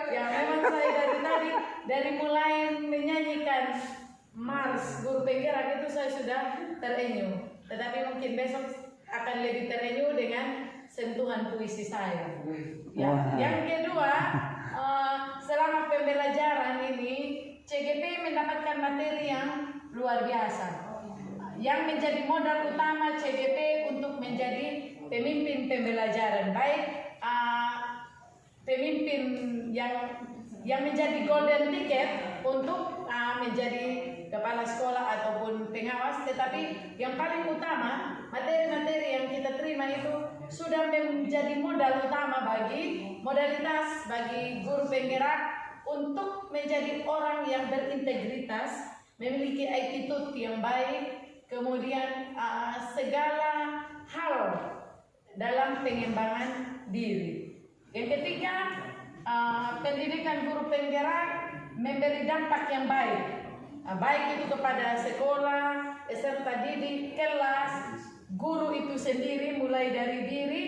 Speaker 8: Yang memang saya dari tadi, dari mulai menyanyikan Mars Guru Penggerak itu saya sudah terenyuh. Tetapi mungkin besok akan lebih terenyuh dengan sentuhan puisi saya. Ya. Yang kedua, selama pembelajaran ini CGP mendapatkan materi yang luar biasa. Yang menjadi modal utama CGP untuk menjadi pemimpin pembelajaran, baik pemimpin yang menjadi golden ticket untuk menjadi kepala sekolah ataupun pengawas, tetapi yang paling utama materi-materi yang kita terima itu sudah menjadi modal utama bagi modalitas bagi guru penggerak untuk menjadi orang yang berintegritas, memiliki attitude yang baik, kemudian segala hal dalam pengembangan diri. Yang ketiga, pendidikan guru penggerak memberi dampak yang baik, baik itu kepada sekolah, peserta didik, kelas, guru itu sendiri mulai dari diri,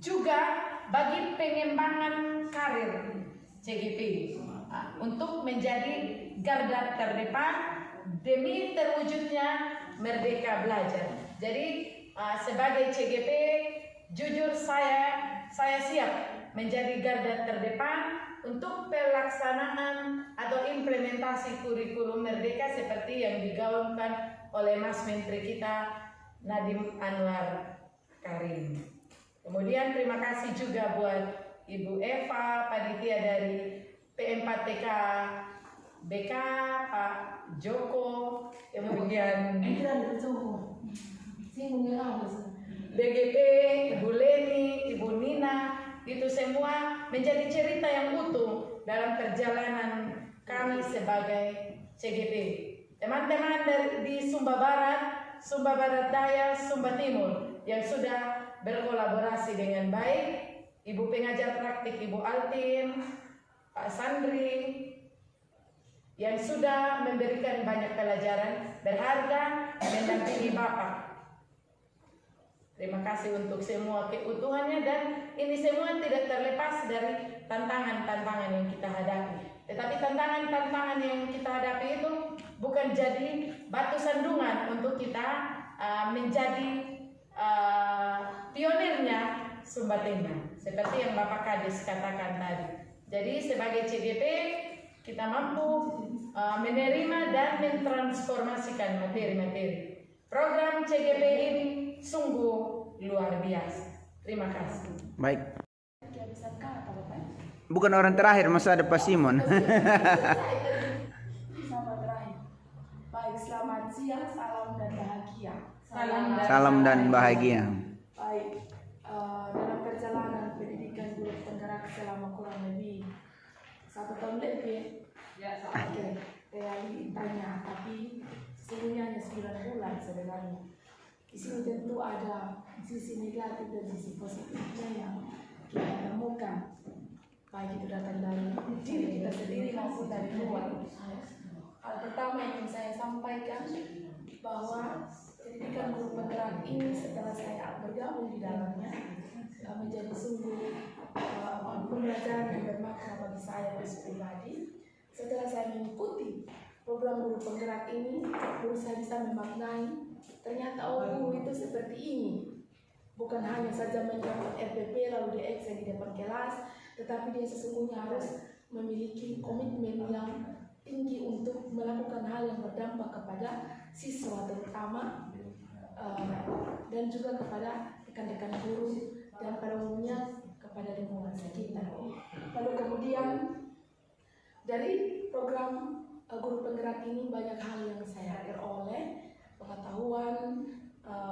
Speaker 8: juga bagi pengembangan karir CGP untuk menjadi garda terdepan demi terwujudnya merdeka belajar. Jadi sebagai CGP, jujur saya siap menjadi garda terdepan untuk pelaksanaan atau implementasi kurikulum merdeka seperti yang digaungkan oleh Mas Menteri kita Nadiem Anwar Karim. Kemudian terima kasih juga buat Ibu Eva, panitia dari P4TK BK, Pak Joko, kemudian BGP, Ibu Leni, Ibu Nina, itu semua menjadi cerita yang utuh dalam perjalanan kami sebagai CGP. Teman-teman di Sumba Barat Daya, Sumba Timur yang sudah berkolaborasi dengan baik, Ibu pengajar praktik Ibu Altin, Pak Sandri, yang sudah memberikan banyak pelajaran berharga mendampingi Bapak. Terima kasih untuk semua keutuhannya, dan ini semua tidak terlepas dari tantangan-tantangan yang kita hadapi. Tetapi tantangan-tantangan yang kita hadapi itu bukan jadi batu sandungan untuk kita menjadi pionirnya Sumba Tengah, seperti yang Bapak Kadis katakan tadi. Jadi sebagai CGP kita mampu menerima dan mentransformasikan materi-materi. Program CGP ini sungguh luar biasa. Terima kasih.
Speaker 5: Baik. Bukan orang terakhir, masa ada Pak Simon.
Speaker 4: Sama terakhir. Baik, selamat siang, salam dan bahagia.
Speaker 5: Salam dan bahagia.
Speaker 4: Baik, dalam perjalanan pendidikan guru penggerak selama kurang lebih 1 tahun lebih. Oke, realitanya, tapi sesungguhnya hanya 9 bulan sebenarnya. Di sini tentu ada sisi negatif dan sisi positifnya yang kita temukan, baik itu datang dari diri kita sendiri maupun dari luar. Hal pertama yang ingin saya sampaikan bahwa pendidikan guru penggerak ini setelah saya bergabung di dalamnya menjadi sungguh pembelajaran yang bermakna bagi saya pribadi. Setelah saya mengikuti program guru penggerak ini, baru saya bisa memaknai ternyata guru itu seperti ini. Bukan hanya saja menjalankan RPP lalu dia eksen di depan kelas, tetapi dia sesungguhnya harus memiliki komitmen yang tinggi untuk melakukan hal yang berdampak kepada siswa, terutama dan juga kepada rekan-rekan guru dan pada umumnya kepada lingkungan sekitar. Lalu kemudian dari program guru penggerak ini banyak hal yang saya peroleh, pengetahuan,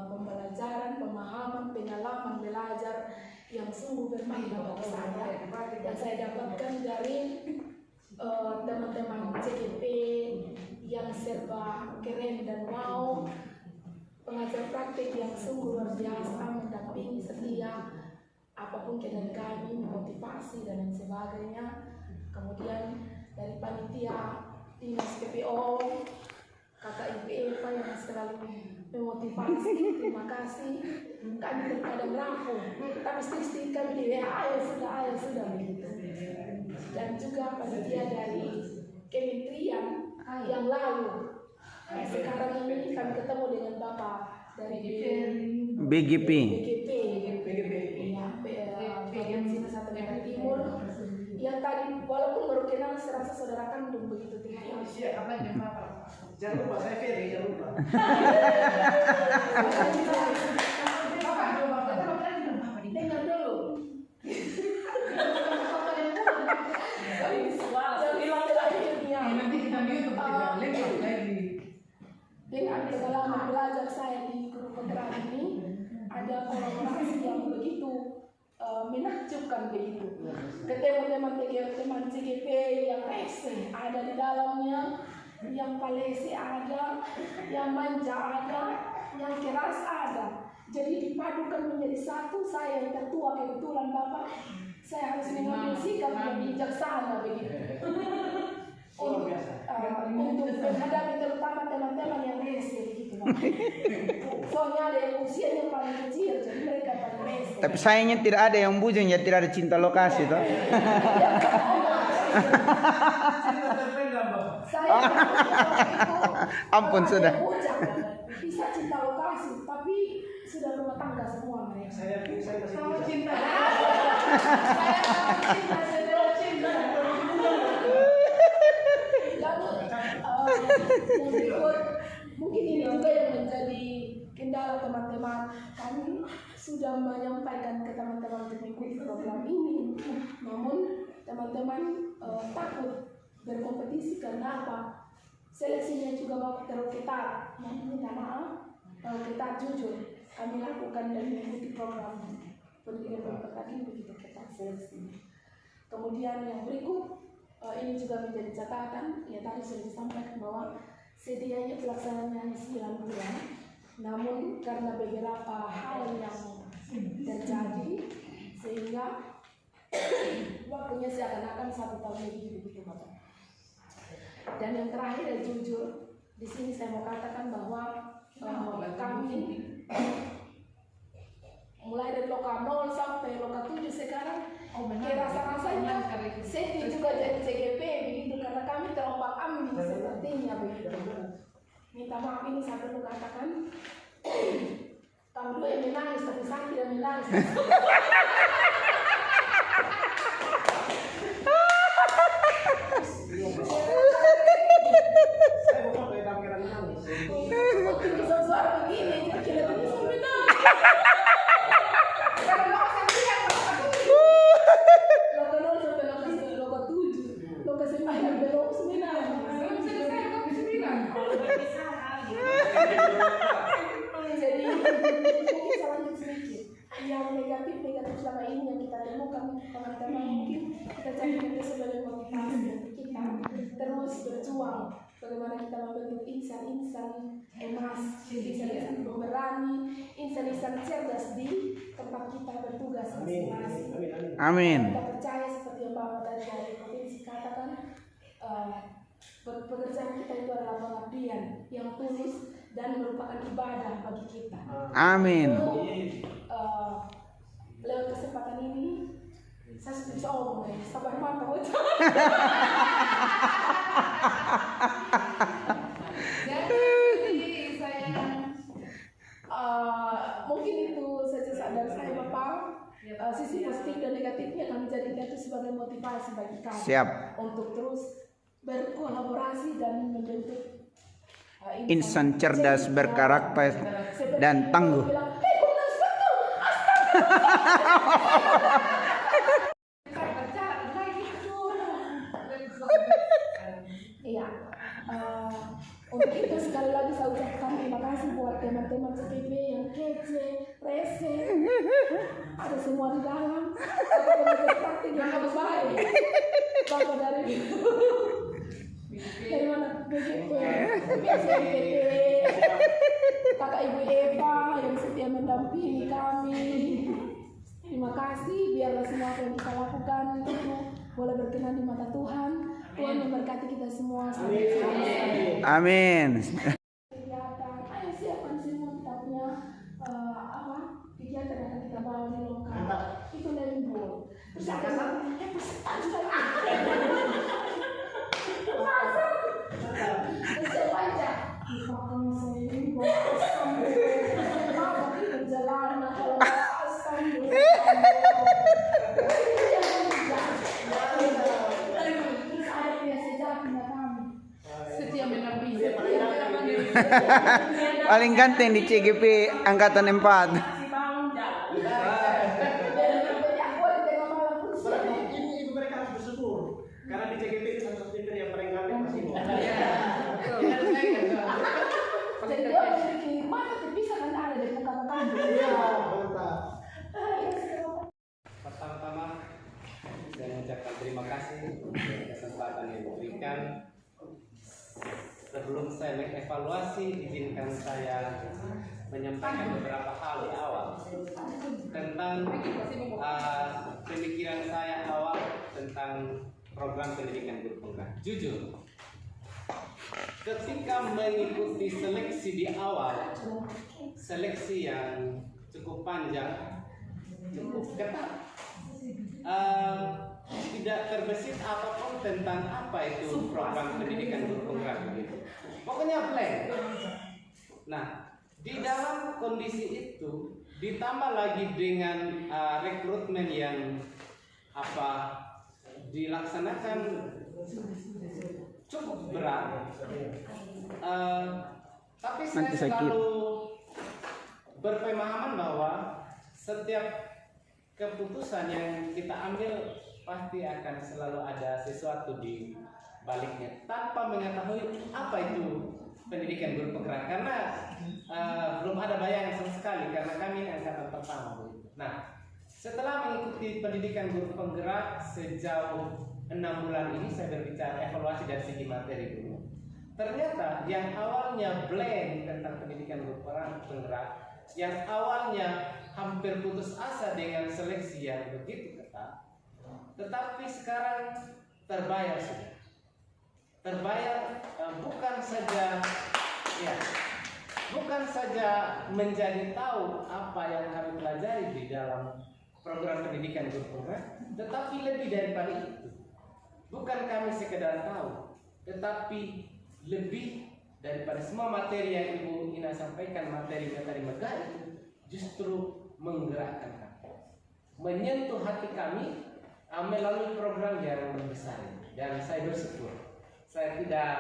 Speaker 4: pembelajaran, pemahaman, pengalaman belajar yang sungguh bermanfaat bagi saya, dan saya dapatkan dari teman-teman CGP yang serba keren dan wow, pengajar praktik yang sungguh luar biasa, mendampingi setia apapun keadaan kami, motivasi dan lain sebagainya. Kemudian dari panitia dinas PPO, kakak Ibu Eva yang selalu memotivasi, terima kasih. Kami terkadang rapuh, tapi istri kami di WA, ayo sudah begitu. Dan juga panitia dari kementerian yang lalu. Sekarang ini kami ketemu dengan Bapak dari
Speaker 5: BGP.
Speaker 4: Bagian Nusa Tenggara Timur. Yang tadi walaupun baru kenal serasa saudara kandung begitu tinggi.
Speaker 1: Jangan lupa saya Ferry, jangan lupa.
Speaker 4: Dengar dulu. Dengan pengalaman belajar saya di guru penggerak ini, ada kolaborasi yang begitu menakjubkan begitu. Ketemu teman-teman CGP yang rese ada di dalamnya, yang palese ada, yang manja ada, yang keras ada. Jadi dipadukan menjadi satu. Saya yang tertua kebetulan Bapak, saya harus mengambil sikap yang bijaksana begitu. Untuk menghadapi terutama teman-teman yang rese begitu. Soalnya ada yang usianya paling kecil, jadi mereka paling rese.
Speaker 5: Tapi sayangnya tidak ada yang bujang, ya tidak ada cinta lokasi toh.
Speaker 4: Saya
Speaker 5: Ampun sudah.
Speaker 4: Bisa cinta lokasi, tapi sudah rumah tangga semua mereka.
Speaker 1: Saya masih
Speaker 4: cinta. Yang berikut, mungkin ini juga yang menjadi kendala teman-teman. Kami sudah menyampaikan ke teman-teman untuk mengikuti program ini, namun teman-teman takut berkompetisi karena apa? Seleksinya juga terlalu ketat. Minta maaf, terlalu ketat jujur. Kami lakukan dan mengikuti program pendidikan berpetaki begitu ketat seleksinya. Kemudian yang berikut, ini juga menjadi catatan, ya tadi sudah disampaikan bahwa sedianya pelaksanaannya hanya 9 bulan, namun karena beberapa hal yang terjadi sehingga waktunya seakan-akan 1 tahun lebih begitu Bapak. Dan yang terakhir jujur, di sini saya mau katakan bahwa kami mulai dari loka 0 sampai loka 7 sekarang rasa-rasanya sedih juga jadi CGP begitu, karena kami terombang ambing sepertinya begitu. Minta maaf ini saya perlu katakan, kami dua yang menangis tapi saya tidak menangis.
Speaker 1: Saya mau pakai tampilan nangis.
Speaker 4: Untuk bisa suara begini, kira-kira bisa menangis. Jadi mungkin salah sedikit. Yang negatif selama ini yang kita temukan teman-teman, mungkin kita jadikan itu sebagai motivasi untuk kita terus berjuang. Bagaimana kita membentuk insan-insan emas, insan-insan pemberani, insan-insan cerdas di tempat kita bertugas masing-masing.
Speaker 5: Amin.
Speaker 4: Kita percaya seperti yang Bapak dari provinsi katakan, pekerjaan kita itu adalah pengabdian yang tulus dan merupakan ibadah bagi kita.
Speaker 5: Amin.
Speaker 4: Lewat kesempatan ini saya sudah bisa omong ya, sabar mata jadi saya mungkin itu saja dari saya Bapak. Sisi positif dan negatifnya kami jadikan itu sebagai motivasi bagi kami.
Speaker 5: Siap.
Speaker 4: Untuk terus berkolaborasi dan membentuk
Speaker 5: insan cerdas, berkarakter, dan tangguh.
Speaker 4: Iya. Untuk itu sekali lagi saya ucapkan terima kasih buat teman-teman CPP yang kece, rese, ada semua di dalam. Ada belajar praktik yang harus baik. Bapak dari mana? BGP, BGP, kakak ibu Eva yang setia mendampingi kami. Terima kasih, biarlah semua apa yang kita lakukan itu boleh berkenan di mata Tuhan. Tuhan memberkati kita semua.
Speaker 5: Amin.
Speaker 4: Kegiatan, ayo siapkan semua kita punya kegiatan yang akan kita bawa di lokal. Itu lembut. Terus ada
Speaker 5: Paling ganteng di CGP angkatan 4.
Speaker 1: Ini mereka harus bersyukur karena di CGP itu satu-satunya yang paling ganteng masih mau.
Speaker 4: Jadi dia memiliki mata terpisah kan ada di muka kamu.
Speaker 2: Pertama-tama saya mengucapkan terima kasih untuk kesempatan yang diberikan. Sebelum saya mengevaluasi, izinkan saya menyampaikan beberapa hal di awal tentang pemikiran saya awal tentang program pendidikan guru penggerak. Jujur, ketika mengikuti seleksi di awal, seleksi yang cukup panjang, cukup ketat, tidak terbesit apapun tentang apa itu program pendidikan guru penggerak begitu. Pokoknya blank. Nah, di dalam kondisi itu ditambah lagi dengan rekrutmen yang dilaksanakan cukup berat. Tapi saya selalu berpemahaman bahwa setiap keputusan yang kita ambil pasti akan selalu ada sesuatu di baliknya tanpa mengetahui apa itu pendidikan guru penggerak, karena belum ada bayangan sama sekali karena kami angkatan pertama. Nah, setelah mengikuti pendidikan guru penggerak sejauh 6 bulan ini, saya berbicara evaluasi dari segi materi dulu. Ternyata yang awalnya blank tentang pendidikan guru penggerak, yang awalnya hampir putus asa dengan seleksi yang begitu ketat, tetapi sekarang terbayar sudah. Terbayar bukan saja menjadi tahu apa yang kami pelajari di dalam program pendidikan guru penggerak, tetapi lebih daripada itu. Bukan kami sekedar tahu, tetapi lebih daripada semua materi yang Ibu Ina sampaikan, materi-materi megah itu justru menggerakkan kami, menyentuh hati kami melalui program yang besar ini. Dan saya bersyukur saya tidak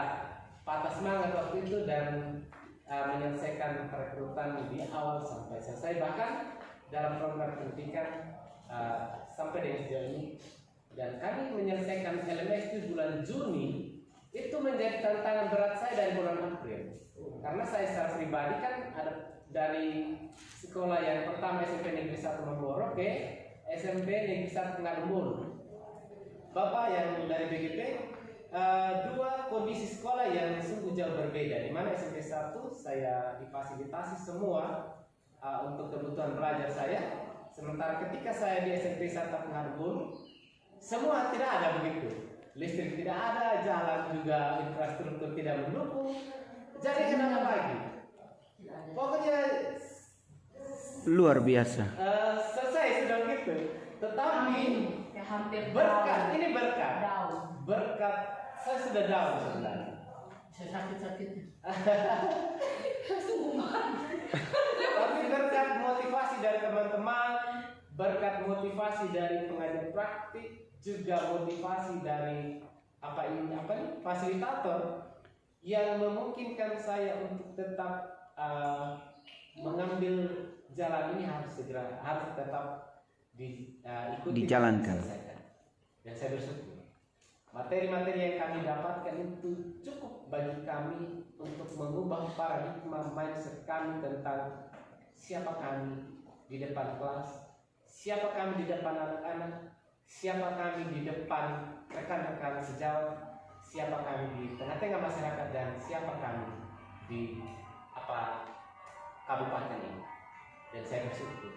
Speaker 2: patah semangat waktu itu dan menyelesaikan perekrutan di awal sampai selesai, bahkan dalam program pendidikan sampai dengan sejauh ini. Dan kami menyelesaikan LMS itu bulan Juni, itu menjadi tantangan berat saya dari bulan April, karena saya secara pribadi kan ada dari sekolah yang pertama SMP Negeri 1 Mamboro ke SMP Negeri 1 Ngadembul. Bapak yang dari BGP, dua kondisi sekolah yang sungguh jauh berbeda, di mana SMP 1 saya difasilitasi semua untuk kebutuhan belajar saya, sementara ketika saya di SMP 1 Ngadembul semua tidak ada begitu. Listrik tidak ada, jalan juga infrastruktur tidak mendukung. Jadi kenapa lagi? Pokoknya
Speaker 5: Luar biasa.
Speaker 2: selesai sudah gitu. Tetapi berkat, ini berkat. Berkat, saya sudah down sebenarnya.
Speaker 8: Saya sakit-sakit.
Speaker 2: Tapi berkat motivasi dari teman-teman, berkat motivasi dari pengajar praktik, juga motivasi dari fasilitator yang memungkinkan saya untuk tetap mengambil jalan ini harus tetap diikuti,
Speaker 5: Dijalankan.
Speaker 2: dan saya bersyukur materi-materi yang kami dapatkan itu cukup bagi kami untuk mengubah paradigma mindset kami tentang siapa kami di depan kelas, siapa kami di depan anak-anak, siapa kami di depan rekan-rekan sejawat, siapa kami di tengah-tengah masyarakat, dan siapa kami di kabupaten ini. Dan saya bersyukur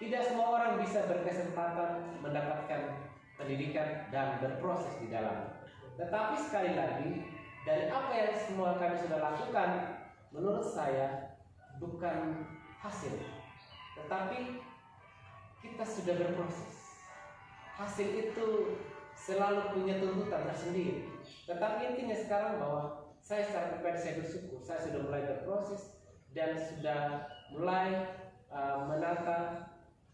Speaker 2: tidak semua orang bisa berkesempatan mendapatkan pendidikan dan berproses di dalam. Tetapi sekali lagi, dari apa yang semua kami sudah lakukan, menurut saya bukan hasil, tetapi kita sudah berproses. Hasil itu selalu punya tuntutan tersendiri. Tetapi intinya sekarang bahwa saya secara pribadi saya bersyukur, saya sudah mulai berproses dan sudah mulai menata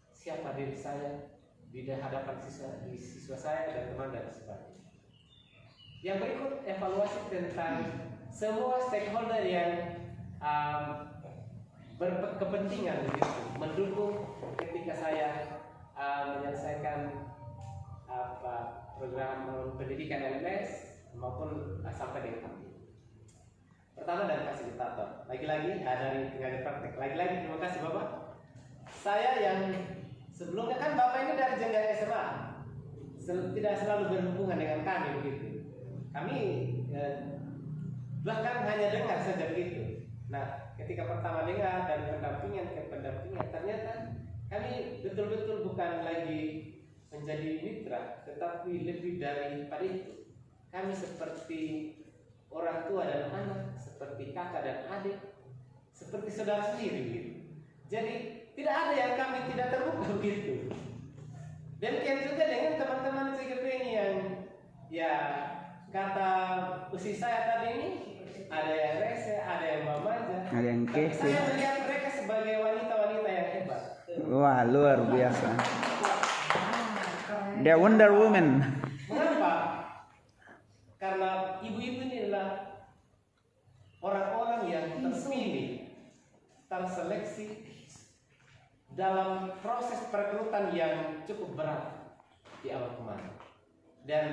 Speaker 2: siapa diri saya di hadapan siswa saya dan teman dan sebagainya. Yang berikut evaluasi tentang semua stakeholder yang berkepentingan begitu mendukung ketika saya menyelesaikan program pendidikan LMS maupun sampai dengan kami. Pertama dari fasilitator, lagi-lagi dari pengajar praktek, lagi-lagi terima kasih Bapak. Saya yang sebelumnya kan Bapak ini dari jenjang SMA, tidak selalu berhubungan dengan kami begitu. Kami bahkan hanya dengar saja begitu. Nah, ketika pertama dengar dari pendampingan ke pendampingan, ternyata kami betul-betul bukan lagi menjadi mitra, tetapi lebih daripada itu. Kami seperti orang tua dan anak, seperti kakak dan adik, seperti saudara sendiri gitu. Jadi tidak ada yang kami tidak terbuka begitu. Demikian juga dengan teman-teman CGP ini yang ya kata usia saya tadi ini, ada yang rese, ada yang memaja,
Speaker 5: Ada yang
Speaker 2: tapi
Speaker 5: kece.
Speaker 2: saya melihat mereka sebagai wanita-wanita yang hebat.
Speaker 5: Wah, luar biasa. The Wonder Woman.
Speaker 2: Mengapa? Karena ibu-ibu ini adalah orang-orang yang terpilih, terseleksi dalam proses perekrutan yang cukup berat di awal kemarin. Dan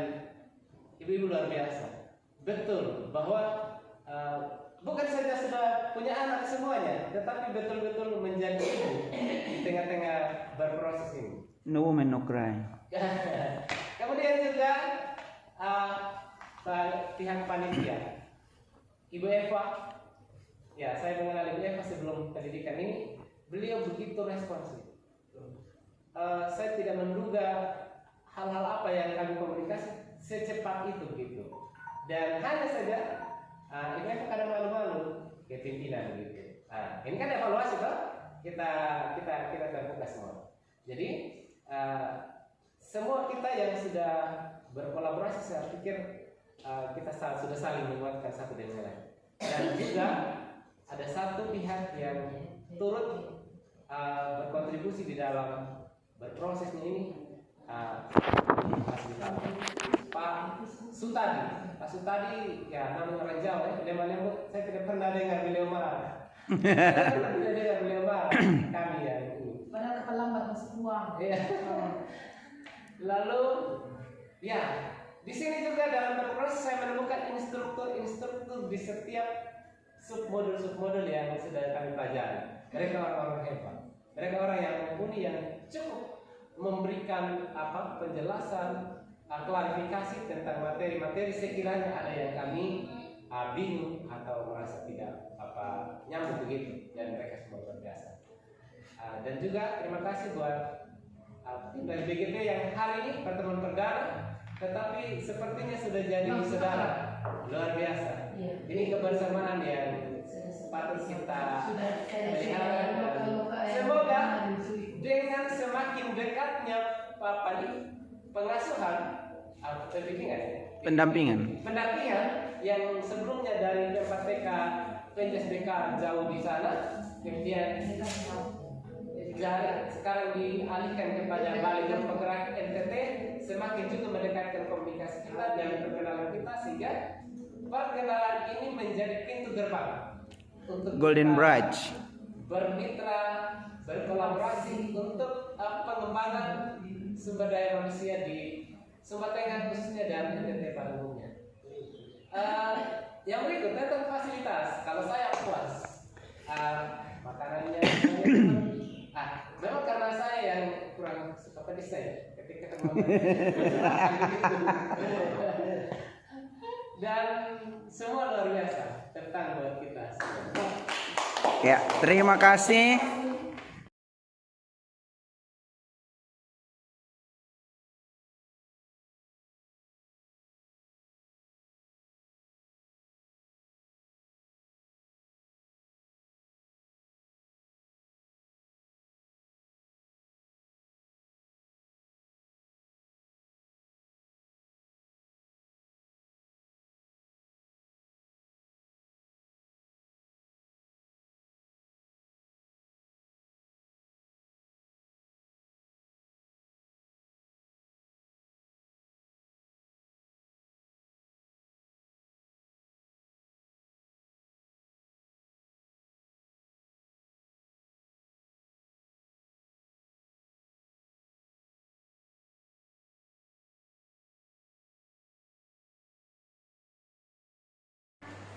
Speaker 2: ibu-ibu luar biasa. Betul bahwa bukan saja sudah punya anak semuanya, tetapi betul-betul menjadi ibu di tengah-tengah berproses ini.
Speaker 5: No woman, no cry.
Speaker 2: Kemudian juga pihak panitia, Ibu Eva. Ya, saya mengenal Ibu Eva sebelum pendidikan ini. Beliau begitu responsif. Saya tidak menduga hal-hal apa yang kami komunikasi secepat itu gitu. Dan hanya saja Ibu Eva kadang malu-malu ke pimpinan gitu. Ini kan evaluasi toh. Kita terbuka semua. Jadi semua kita yang sudah berkolaborasi, saya pikir kita sudah saling menguatkan satu dengan lain. Dan juga ada satu pihak yang turut berkontribusi di dalam berprosesnya ini, Pak Sutadi. Pak Sutadi ya namanya orang Jawa ya, lemah lembut. Saya tidak pernah dengar beliau marah. Saya tidak dengar beliau marah. Kami ya ini.
Speaker 8: Padahal keterlambat masuk uang.
Speaker 2: Iya. Lalu ya di sini juga dalam berproses saya menemukan instruktur di setiap submodul yang sudah kami pelajari. Mereka orang-orang hebat. Mereka orang yang mumpuni, yang cukup memberikan penjelasan, klarifikasi tentang materi-materi sekiranya ada yang kami bingung atau merasa tidak nyambung begitu, dan mereka semua luar biasa. Dan juga terima kasih buat tim dari BGP yang hari ini pertemuan perdana, tetapi sepertinya sudah jadi saudara luar biasa. Ini kebersamaan yang patut kita pelihara. Semoga dengan semakin dekatnya pengasuhan
Speaker 5: Pendampingan.
Speaker 2: yang sebelumnya dari PPTK PNSBK jauh di sana, kemudian sekarang dialihkan kepada Balai Penggerak NTT, semakin juga mendekatkan komunikasi kita dan perkenalan kita, sehingga perkenalan ini menjadi pintu gerbang untuk
Speaker 5: Golden
Speaker 2: kita
Speaker 5: Bridge.
Speaker 2: bermitra, berkolaborasi untuk pengembangan sumber daya manusia di Sumba Tengah khususnya dan NTT pada umumnya. Yang berikut tentang fasilitas. Kalau saya puas, makanannya memang karena saya yang kurang suka pedas saya ketika dan semua luar biasa tentang buat kita.
Speaker 5: Ya, terima kasih.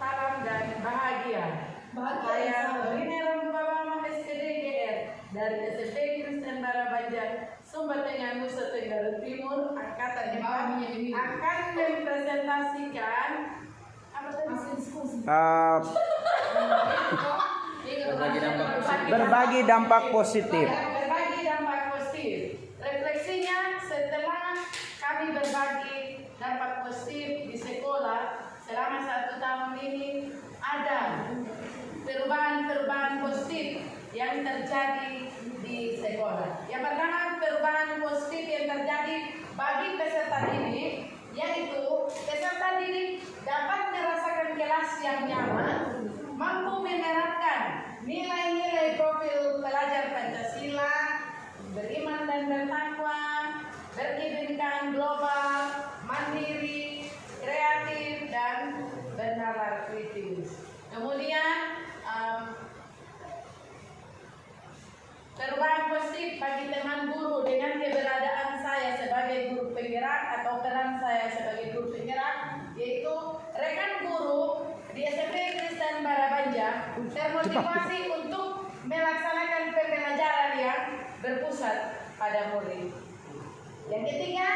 Speaker 8: Salam dan bahagia. Saya Rini Rambabama SKDGR dari SMP Kristen Barabanja, Sumba Tengah, Nusa Tenggara Timur, Angkatan 4 akan mempresentasikan
Speaker 5: berbagi dampak positif.
Speaker 8: Berbagi dampak positif. Refleksinya setelah kami berbagi dampak positif di sekolah selama 1 tahun ini, ada perubahan-perubahan positif yang terjadi di sekolah. Yang pertama, perubahan positif yang terjadi bagi peserta didik, yaitu peserta didik dapat merasakan kelas yang nyaman, mampu menerapkan nilai-nilai profil pelajar Pancasila, beriman dan bertakwa, berkebinekaan global, mandiri, kreatif, dan bernalar kritis. Kemudian perubahan positif bagi teman guru dengan keberadaan saya sebagai guru penggerak atau peran saya sebagai guru penggerak, yaitu rekan guru di SMP Kristen Barabanja termotivasi untuk melaksanakan pembelajaran yang berpusat pada murid. Yang ketiga,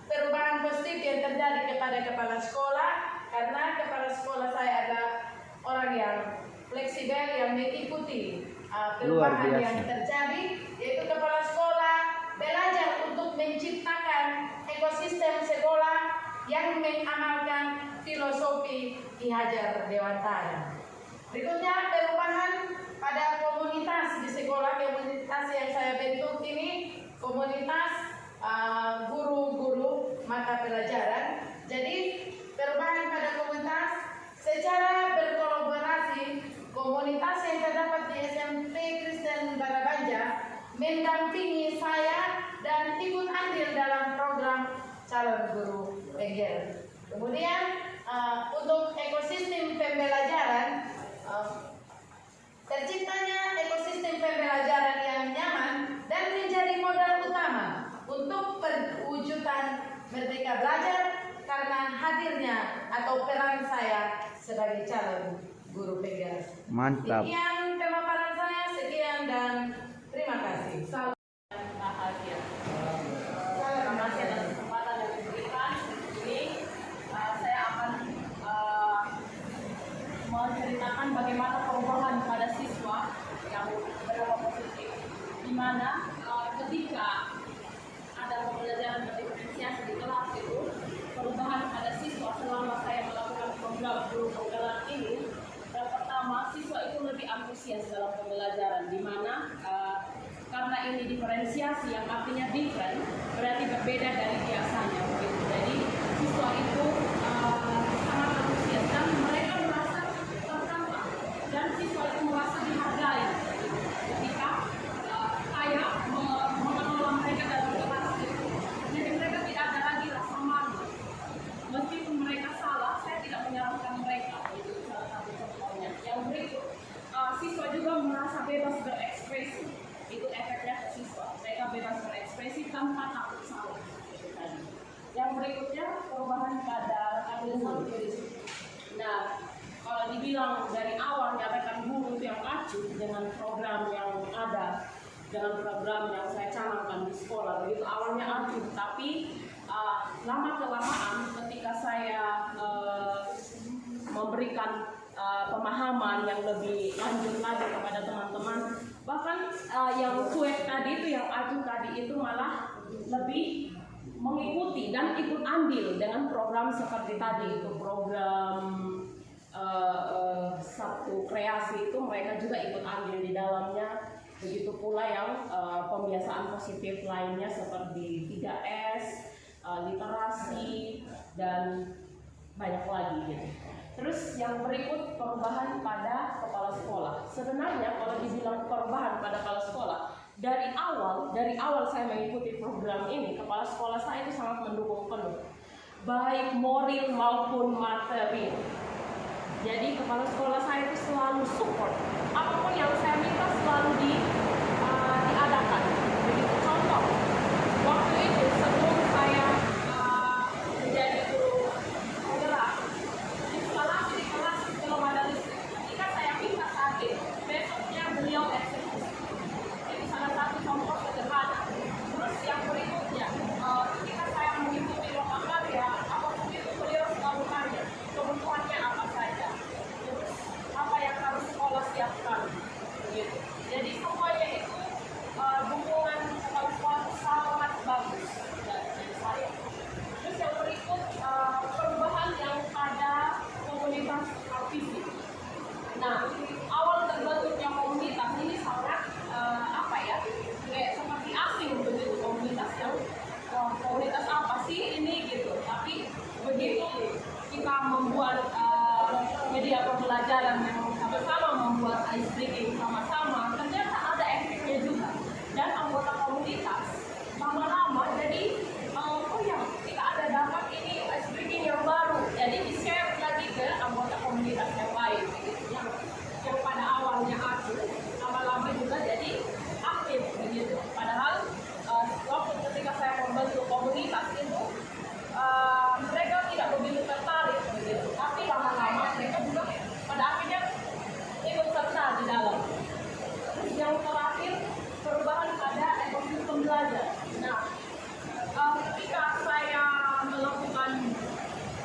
Speaker 8: perubahan positif yang terjadi kepada kepala sekolah, karena kepala sekolah saya adalah orang yang fleksibel, yang mengikuti perubahan yang terjadi, yaitu kepala sekolah belajar untuk menciptakan ekosistem sekolah yang mengamalkan filosofi Ki Hajar Dewantara. Berikutnya, perubahan pada komunitas di sekolah. Komunitas yang saya bentuk ini komunitas guru-guru mata pelajaran. Jadi perubahan pada komunitas secara berkolaborasi, komunitas yang terdapat di SMP Kristen Barabanja mendampingi saya dan ikut andil dalam program calon guru penggerak. Kemudian untuk ekosistem pembelajaran, terciptanya ekosistem pembelajaran yang nyaman dan menjadi modal utama untuk perwujudan Merdeka Belajar karena hadirnya atau peran saya sebagai calon guru penggerak.
Speaker 5: Mantap.
Speaker 8: Sekian pemaparan saya, sekian dan terima kasih. Salam
Speaker 6: Bahagia. Terima kasih atas kesempatan yang diberikan. Ini saya akan menceritakan bagaimana perubahan pada siswa yang berdampak positif, di mana ketika ada pembelajaran berdiferensiasi di kelas itu, perubahan pada siswa selama saya melakukan program guru penggerak ini, yang pertama, siswa itu lebih antusias dalam pembelajaran, di mana karena ini diferensiasi yang artinya different, berarti berbeda dari biasanya begitu. Jadi siswa itu sangat antusias dan mereka merasa tertantang dan siswa itu merasa dihargai ketika saya mengelola mereka dalam kelas itu. Jadi mereka tidak ada lagi rasa malu meskipun mereka salah. dibilang dari awalnya rekan guru itu yang acuh dengan program yang ada, dengan program yang saya canangkan di sekolah, begitu awalnya acuh, tapi lama kelamaan ketika saya memberikan pemahaman yang lebih lanjut lagi kepada teman-teman, bahkan yang cuek tadi itu, yang acuh tadi itu malah lebih mengikuti dan ikut andil dengan program seperti tadi itu, program Sabtu Kreasi itu mereka juga ikut andil di dalamnya. Begitu pula yang pembiasaan positif lainnya seperti 3S, literasi, dan banyak lagi gitu. Terus yang berikut, perubahan pada kepala sekolah. Sebenarnya kalau dibilang perubahan pada kepala sekolah, dari awal saya mengikuti program ini, kepala sekolah saya itu sangat mendukung penuh, baik moral maupun materi. Jadi kepala sekolah saya itu selalu support, apapun yang saya minta selalu diadakan. Begitu contoh, waktu itu sebelum saya menjadi guru penggerak, instalasi di kelas belum ada listrik. Ketika saya minta target, besoknya beliau eksekusi. Itu salah satu contoh sederhana. Terus yang berikutnya, ketika saya mengikuti lokal karya, apapun itu beliau selalu tanya kebutuhannya apa saja, terus apa yang harus sekolah siapkan, begitu. Jadi semuanya itu dukungan kepala sekolah sangat bagus dari saya. Terus yang berikut, perubahan yang pada komunitas aktivis. Nah, awal terbentuknya komunitas ini sangat kayak seperti asing begitu, komunitas yang komunitas apa sih ini gitu. Tapi begitu kita membuat media pembelajaran yang sama-sama, membuat ice breaking sama-sama, ternyata ada efeknya juga. Dan anggota komunitas lama-lama jadi kita ada dapat ini ice breaking yang baru, jadi di-share lagi ke anggota komunitas yang lain gitu. Yang pada awalnya aktif, lama-lama juga jadi aktif begitu. Padahal waktu ketika saya membentuk komunitas itu mereka tidak begitu tertarik begitu, tapi lama-lama mereka juga pada akhirnya ikut serta di dalam. Terus yang terakhir, perubahan pada ekosistem belajar. Nah, ketika saya melakukan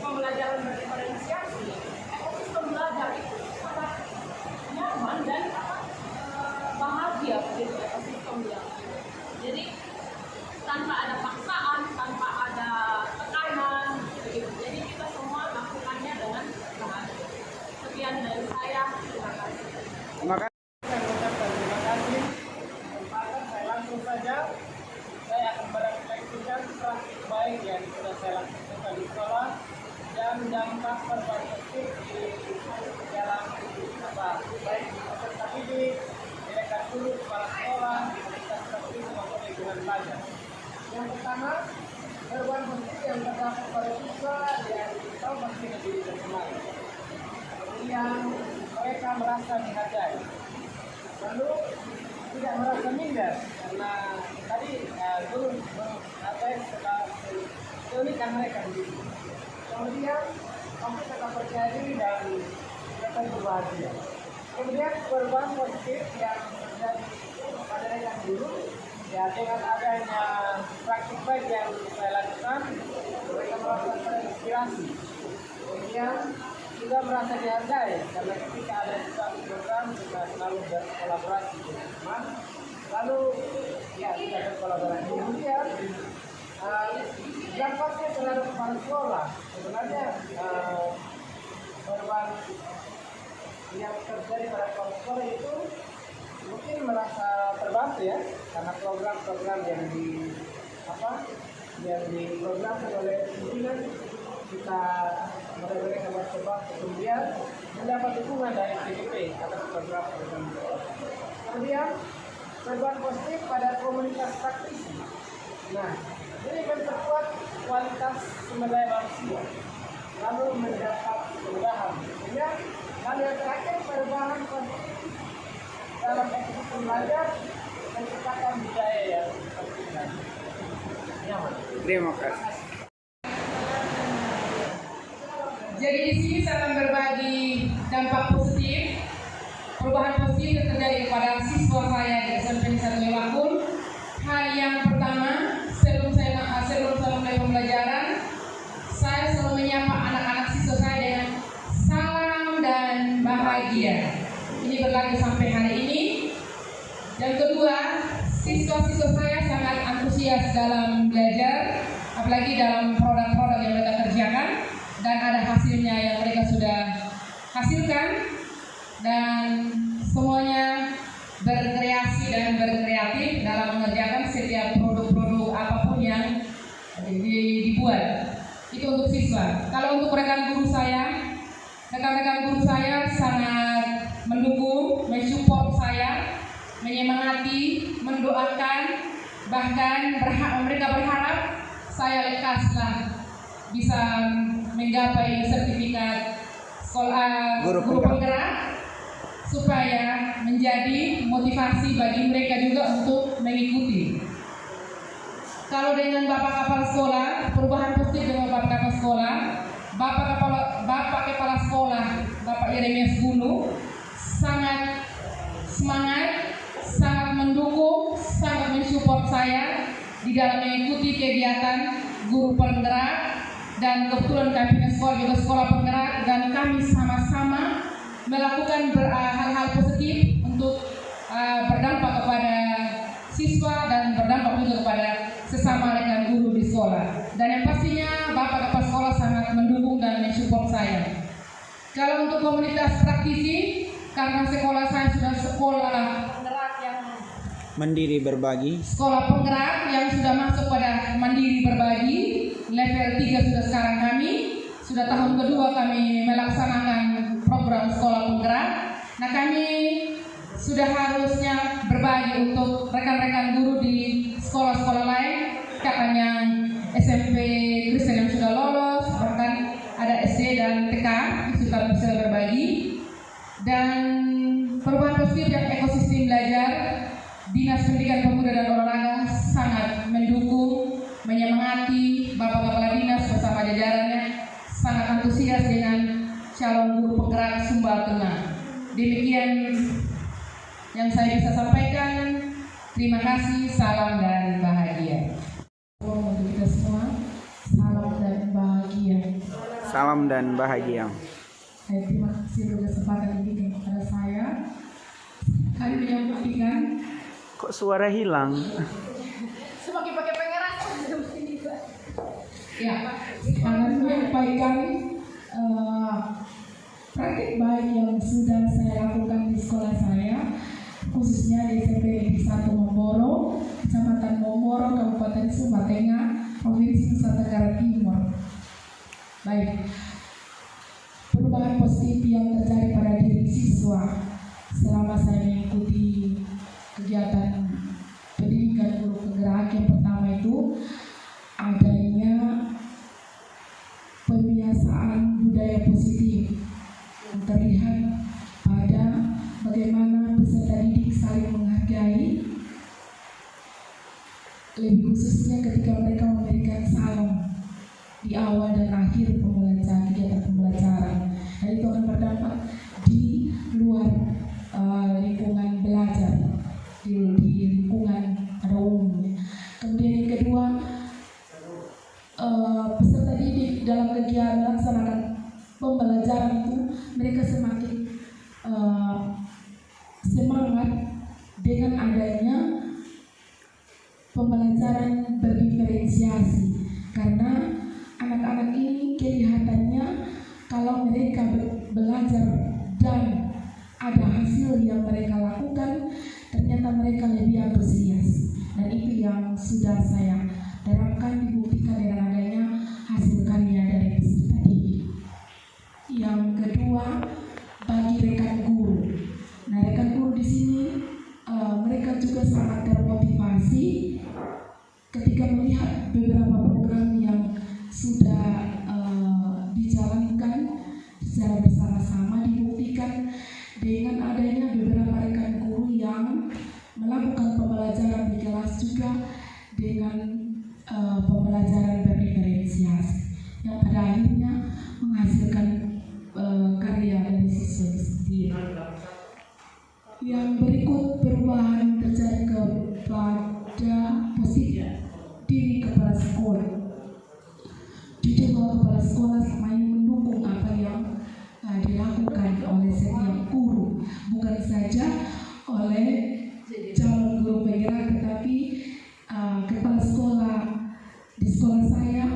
Speaker 6: pembelajaran berdiferensiasi, ekosistem belajar itu sangat nyaman dan bahagia begitu ekosistemnya. Jadi tanpa ada paksaan, tanpa ada tekanan begitu. Jadi kita semua lakukannya dengan bahagia. Sekian dari saya, terima kasih.
Speaker 1: Saya mengucapkan terima kasih. Kesempatan saya langsung saja, saya akan merefleksikan praktik baik yang sudah saya lakukan di sekolah dan dampak berpositif di dalam baik di peserta didik, rekan guru, kepala sekolah, di komunitas praktik maupun lingkungan belajar. Yang pertama, perubahan positif yang terdapat pada siswa yang tahu pasti lebih bersemangat. Kemudian mereka merasa dihargai. Lalu tidak merasa minder karena tadi guru keunikan mereka begitu. Kemudian masih tetap percaya diri dan mereka berbahagia. Kemudian perubahan positif yang terjadi pada rekan guru, ya dengan adanya praktik baik yang saya lakukan, mereka merasa terinspirasi. Kemudian juga merasa dihargai karena ketika ada suatu program kita selalu berkolaborasi dengan teman. Lalu ya kita berkolaborasi. Kemudian dampaknya terhadap kepala sekolah sebenarnya perubahan yang terjadi pada kepala sekolah itu mungkin merasa terbantu ya karena program-program yang diprogramkan oleh pimpinan kita mereka mencoba kemudian mendapat dukungan dari CGP atas program-program itu. Kemudian perubahan positif pada komunitas praktisi. Nah, ini memperkuat kualitas sumber daya manusia, lalu mendapat kemudahan. Sehingga lalu yang terakhir perubahan positif dalam ekosistem belajar menciptakan budaya yang nyaman.
Speaker 5: Terima kasih.
Speaker 7: Jadi di sini saya akan berbagi dampak positif perubahan positif yang terjadi kepada siswa saya di SMP Satu Lewakun. Hal yang pertama, sebelum saya mulai pembelajaran, saya selalu menyapa anak-anak siswa saya dengan salam dan bahagia. Ini berlaku sampai hari ini. Yang kedua, siswa-siswa saya sangat antusias dalam belajar, apalagi dalam produk-produk yang mereka kerjakan, dan ada hasilnya yang mereka sudah hasilkan, dan semuanya berkreasi dan berkreatif dalam mengerjakan setiap produk-produk apapun yang dibuat. Itu untuk siswa. Kalau untuk rekan guru saya sangat mendukung, mensupport saya, menyemangati, mendoakan, bahkan mereka berharap saya lekaslah bisa menggapai sertifikat sekolah guru penggerak, supaya menjadi motivasi bagi mereka juga untuk mengikuti. Kalau dengan Bapak Kepala Sekolah, perubahan positif dengan Bapak Kepala Sekolah, Bapak Kepala Sekolah, Bapak Yeremias Gulu, sangat semangat, sangat mendukung, sangat mensupport saya di dalam mengikuti kegiatan guru penggerak, dan kebetulan kami sekolah juga sekolah penggerak, dan kami sama-sama melakukan hal-hal positif untuk berdampak kepada siswa dan berdampak juga kepada sesama rekan guru di sekolah. Dan yang pastinya Bapak Kepala Sekolah sangat mendukung dan mensupport saya. Kalau untuk komunitas praktisi, karena sekolah saya sudah sekolah penggerak yang
Speaker 5: Mandiri Berbagi.
Speaker 7: Sekolah penggerak yang sudah masuk pada Mandiri Berbagi, level 3 sudah sekarang kami. Sudah tahun kedua kami melaksanakan program sekolah penggerak. Nah, kami sudah harusnya berbagi untuk rekan-rekan guru di sekolah-sekolah lain, katanya SMP Kristen yang sudah lolos, bahkan ada SD dan TK sudah bisa berbagi. Dan perubahan positif dan ekosistem belajar, Dinas Pendidikan Pemuda dan Olahraga sangat mendukung, menyemangati Bapak Kepala Dinas bersama jajarannya, sangat antusias dengan calon guru penggerak Sumba Tengah. Demikian yang saya bisa sampaikan. Terima kasih, salam dan bahagia. Untuk kita semua, salam dan bahagia.
Speaker 5: Salam dan bahagia.
Speaker 7: Saya terima kasih untuk kesempatan ini kepada saya. Kami menyampaikan.
Speaker 5: Kok suara hilang?
Speaker 8: Semakin pakai pengeras.
Speaker 7: Ya, akan menyampaikan praktik baik yang sudah saya lakukan di sekolah saya, khususnya di SMP Negeri 1 Momboro, Kecamatan Momboro, Kabupaten Sumba Tengah, Provinsi Nusa Tenggara Timur. Baik, perubahan positif yang terjadi pada diri siswa selama saya mengikuti kegiatan pendidikan guru penggerak. Yang pertama itu adanya pembiasaan budaya positif yang terlihat pada bagaimana peserta didik saling menghargai, lebih khususnya ketika mereka memberikan salam di awal dan akhir kegiatan pembelajaran. Dan itu akan berdampak di luar lingkungan belajar, di lingkungan pada umumnya. Kemudian yang kedua, peserta didik dalam kegiatan melaksanakan pembelajaran itu mereka semakin semangat dengan adanya pembelajaran berdiferensiasi, karena anak-anak ini kelihatannya kalau mereka belajar dan ada hasil yang mereka lakukan, ternyata mereka lebih antusias. Dan itu yang sudah saya terapkan, dibuktikan dengan adanya hasil karya dari peserta didik. Yang kedua, bagi rekan guru. Nah, rekan guru di sini mereka juga sangat termotivasi ketika melihat beberapa program yang sudah dijalankan secara bersama-sama, dibuktikan dengan adanya beberapa rekan guru yang melakukan pembelajaran di kelas juga dengan pembelajaran berdiferensiasi yang pada akhirnya menghasilkan karya dari siswa sendiri.
Speaker 4: Yang berikut perubahan terjadi kepada posisi diri kepala sekolah. Jujur bahwa kepala sekolah selama ini mendukung apa yang dilakukan oleh setiap guru, bukan saja oleh calon guru penggerak, tetapi kepala sekolah di sekolah saya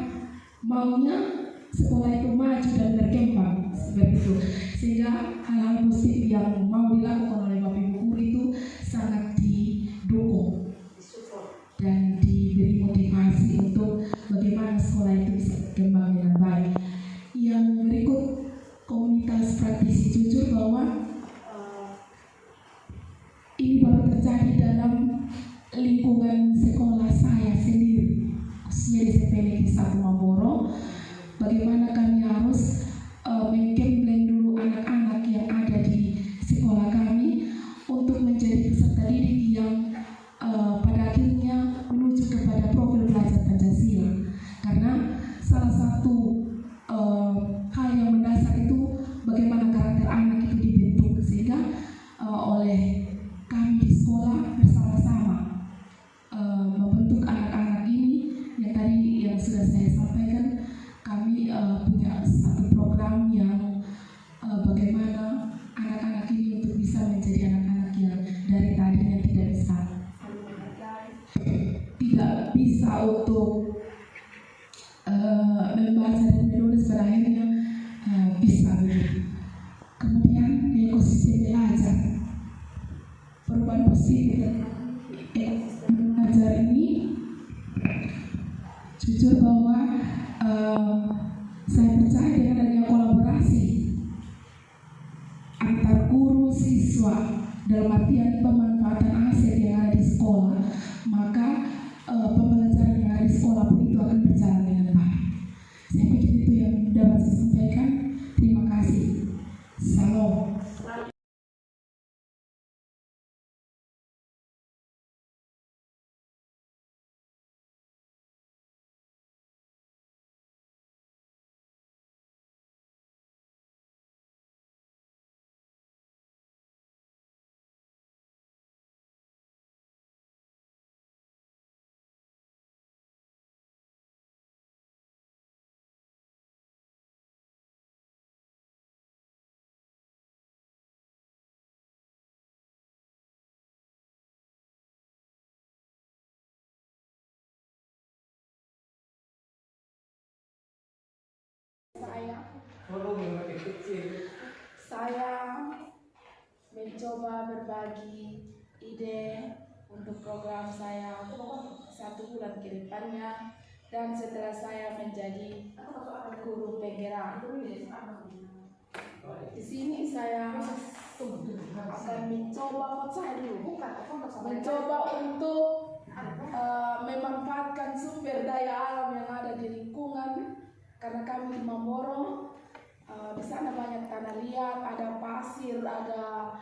Speaker 4: maunya sekolah itu maju dan berkembang seperti itu, sehingga hal-hal positif yang mau dilakukan oleh Bapak Ibu guru itu sangat didukung dan diberi motivasi untuk bagaimana sekolah itu bisa berkembang dengan baik. Yang berikut komunitas praktisi. Jujur bahwa ini baru terjadi dalam lingkungan sekolah saya sendiri, khususnya di SPNK 1 Mamboro. Bagaimana kami harus menggembleng dulu anak-anak yang ada di sekolah kami untuk menjadi peserta didik yang pada akhirnya menuju kepada profil belajar Pancasila. Karena salah satu hal yang mendasar itu bagaimana karakter anak itu dibentuk, sehingga oleh kami di sekolah bersama-sama membentuk anak-anak ini yang tadi yang sudah saya sampaikan. Kami punya satu program yang bagaimana anak-anak ini untuk bisa menjadi anak-anak yang dari tadinya tidak bisa saling menghargai, tidak bisa untuk membaca dan menulis, pada akhirnya bisa begitu. Kemudian di ekosistem belajar, perubahan positif ekosistem belajar ini, jujur bahwa saya percaya dengan adanya kolaborasi antar guru siswa dalam artian pemanfaatan aset yang ada di sekolah, maka pembelajaran yang ada di sekolah pun itu akan berjalan dengan baik. Saya pikir itu yang dapat saya sampaikan. Terima kasih. Salam. Saya mencoba berbagi ide untuk program saya 1 bulan ke depannya, dan setelah saya menjadi guru penggerak. Di sini saya akan mencoba untuk memanfaatkan sumber daya alam yang ada di lingkungan, karena kami di Mamboro di sana banyak tanah liat, ada pasir, ada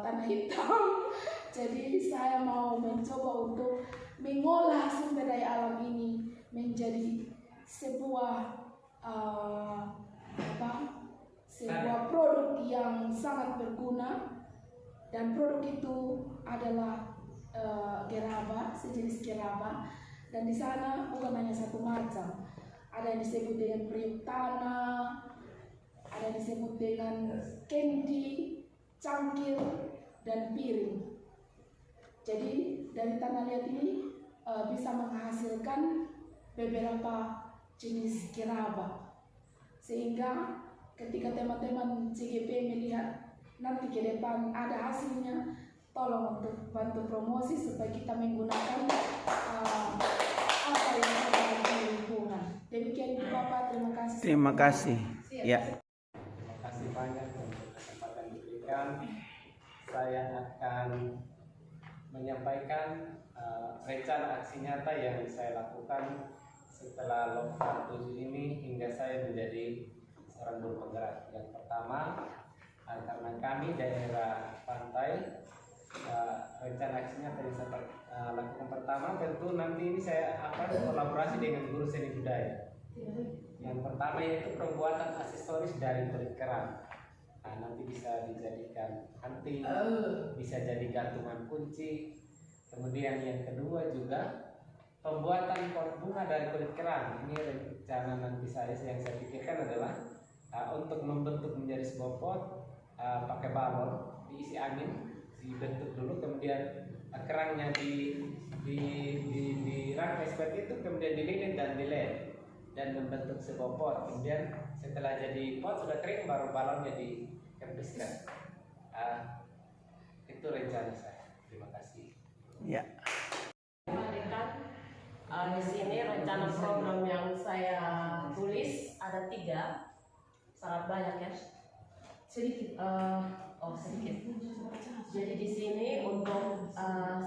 Speaker 4: tanah hitam. Jadi saya mau mencoba untuk mengolah sumber daya alam ini menjadi sebuah sebuah produk yang sangat berguna, dan produk itu adalah gerabah, sejenis gerabah. Dan di sana bukan hanya satu macam, ada yang disebut dengan periuk tanah, ada yang disebut dengan kendi, cangkir, dan piring. Jadi dari tanah liat ini bisa menghasilkan beberapa jenis gerabah, sehingga ketika teman-teman CGP melihat nanti ke depan ada hasilnya, tolong untuk bantu promosi supaya kita menggunakan apa yang ada di lingkungan. Demikian Ibu Bapak, terima kasih.
Speaker 5: Terima kasih. Ya.
Speaker 2: Terima kasih banyak untuk kesempatan diberikan. Saya akan menyampaikan rencana aksi nyata yang saya lakukan setelah lockdown 7 ini hingga saya menjadi seorang guru penggerak. Yang pertama, karena kami daerah pantai, rencana aksinya yang saya lakukan pertama tentu nanti ini saya akan kolaborasi dengan guru seni budaya. Yang pertama yaitu pembuatan aksesoris dari kulit kerang. nanti bisa dijadikan anting, bisa jadi gantungan kunci. Kemudian yang kedua juga pembuatan pot bunga dari kulit kerang. Ini rencana nanti yang saya pikirkan adalah untuk membentuk menjadi sebuah pot pakai balon, diisi angin, dibentuk dulu, kemudian kerangnya dirangkai seperti itu, kemudian dililit dan dilem dan membentuk sebuah pot. Kemudian setelah jadi pot sudah kering, baru balonnya dikempiskan. Itu rencana saya. Terima kasih.
Speaker 5: Ya.
Speaker 6: Di sini rencana program yang saya tulis ada 3, sangat banyak ya. Sedikit. Sedikit. Jadi di sini untuk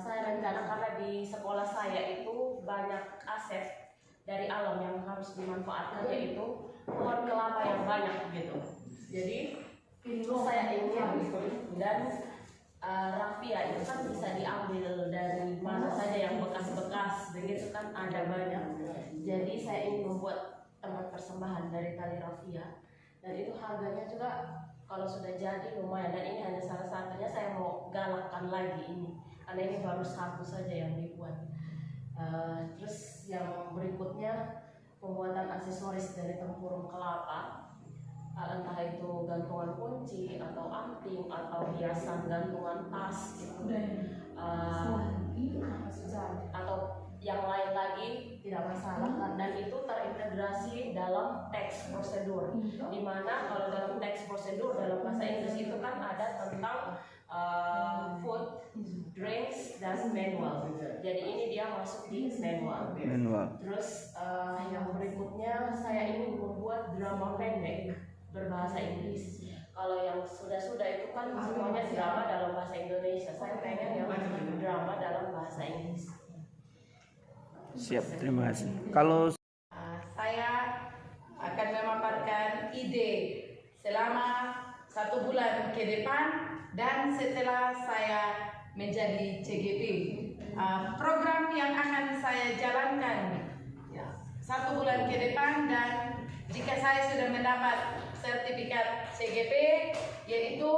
Speaker 6: saya rencana, karena di sekolah saya itu banyak aset dari alam yang harus dimanfaatkan, yaitu pohon kelapa yang banyak gitu. Jadi itu saya ingin, dan raffia itu kan bisa diambil dari mana saja yang bekas-bekas begitu kan, ada banyak. Jadi saya ingin membuat tempat persembahan dari tali raffia, dan itu harganya juga kalau sudah jadi lumayan, dan ini hanya salah satunya. Saya mau galakkan lagi ini karena ini baru 1 saja yang dibuat. Terus yang berikutnya pembuatan aksesoris dari tempurung kelapa, entah itu gantungan kunci atau anting atau hiasan gantungan tas gitu. Atau yang lain lagi tidak masalah kan, dan itu terintegrasi dalam teks prosedur, di mana kalau dalam teks prosedur dalam bahasa Inggris itu kan ada tentang food, drinks, dan manual. Jadi ini dia masuk di manual. Terus yang berikutnya saya ingin membuat drama pendek berbahasa Inggris. Kalau yang sudah itu kan semuanya drama dalam bahasa Indonesia. Saya pengen yang drama dalam bahasa Inggris.
Speaker 5: Siap, terima kasih. Kalau
Speaker 8: Saya akan memaparkan ide selama 1 bulan ke depan dan setelah saya menjadi CGP. Program yang akan saya jalankan 1 bulan ke depan, dan jika saya sudah mendapat sertifikat CGP, yaitu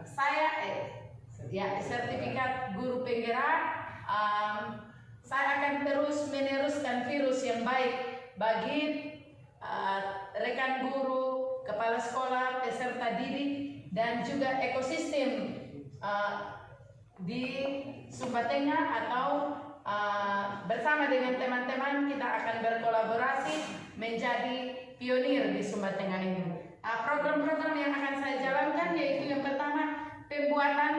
Speaker 8: saya sertifikat guru penggerak, saya akan terus meneruskan virus yang baik bagi rekan guru, kepala sekolah, peserta didik, dan juga ekosistem di Sumba Tengah, atau bersama dengan teman-teman kita akan berkolaborasi menjadi pionir di Sumba Tengah ini. Program-program yang akan saya jalankan yaitu yang pertama, pembuatan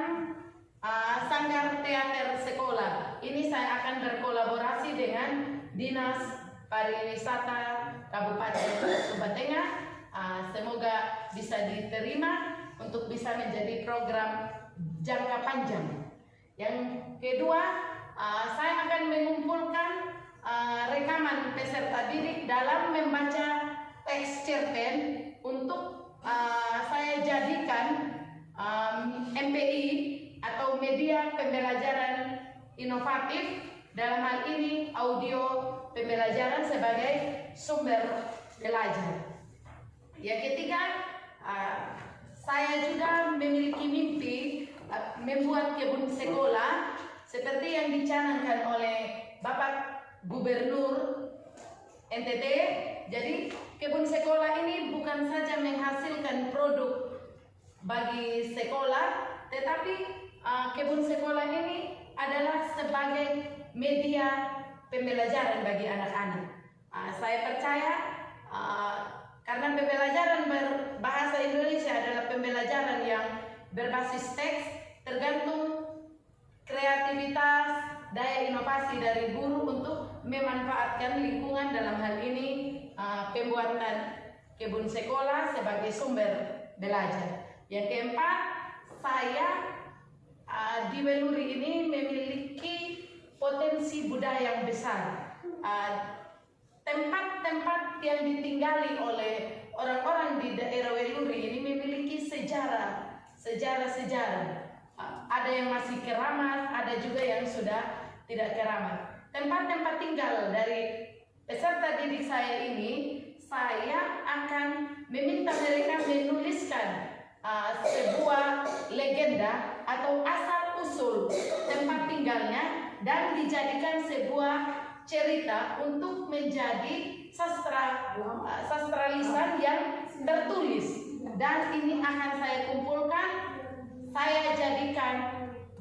Speaker 8: sanggar teater sekolah. Ini saya akan berkolaborasi dengan Dinas Pariwisata Kabupaten Sumba Tengah. Semoga bisa diterima untuk bisa menjadi program jangka panjang. Yang kedua, saya akan mengumpulkan rekaman peserta didik dalam membaca teks cerpen untuk saya jadikan MPI atau media pembelajaran inovatif, dalam hal ini audio pembelajaran sebagai sumber belajar. Yang ketiga, saya juga memiliki mimpi membuat kebun sekolah seperti yang dicanangkan oleh Bapak Gubernur NTT. Jadi kebun sekolah ini bukan saja menghasilkan produk bagi sekolah, tetapi kebun sekolah ini adalah sebagai media pembelajaran bagi anak-anak. Saya percaya karena pembelajaran berbahasa Indonesia adalah pembelajaran yang berbasis teks, tergantung kreativitas, daya inovasi dari guru untuk memanfaatkan lingkungan, dalam hal ini pembuatan kebun sekolah sebagai sumber belajar. Yang keempat, saya di Weluri ini memiliki potensi budaya yang besar. Tempat-tempat yang ditinggali oleh orang-orang di daerah Weluri ini memiliki sejarah. Ada yang masih keramat, ada juga yang sudah tidak keramat. Tempat-tempat tinggal dari peserta didik saya ini, saya akan meminta mereka menuliskan sebuah legenda atau asal-usul tempat tinggalnya dan dijadikan sebuah cerita untuk menjadi sastra lisan yang tertulis. Dan ini akan saya kumpulkan, saya jadikan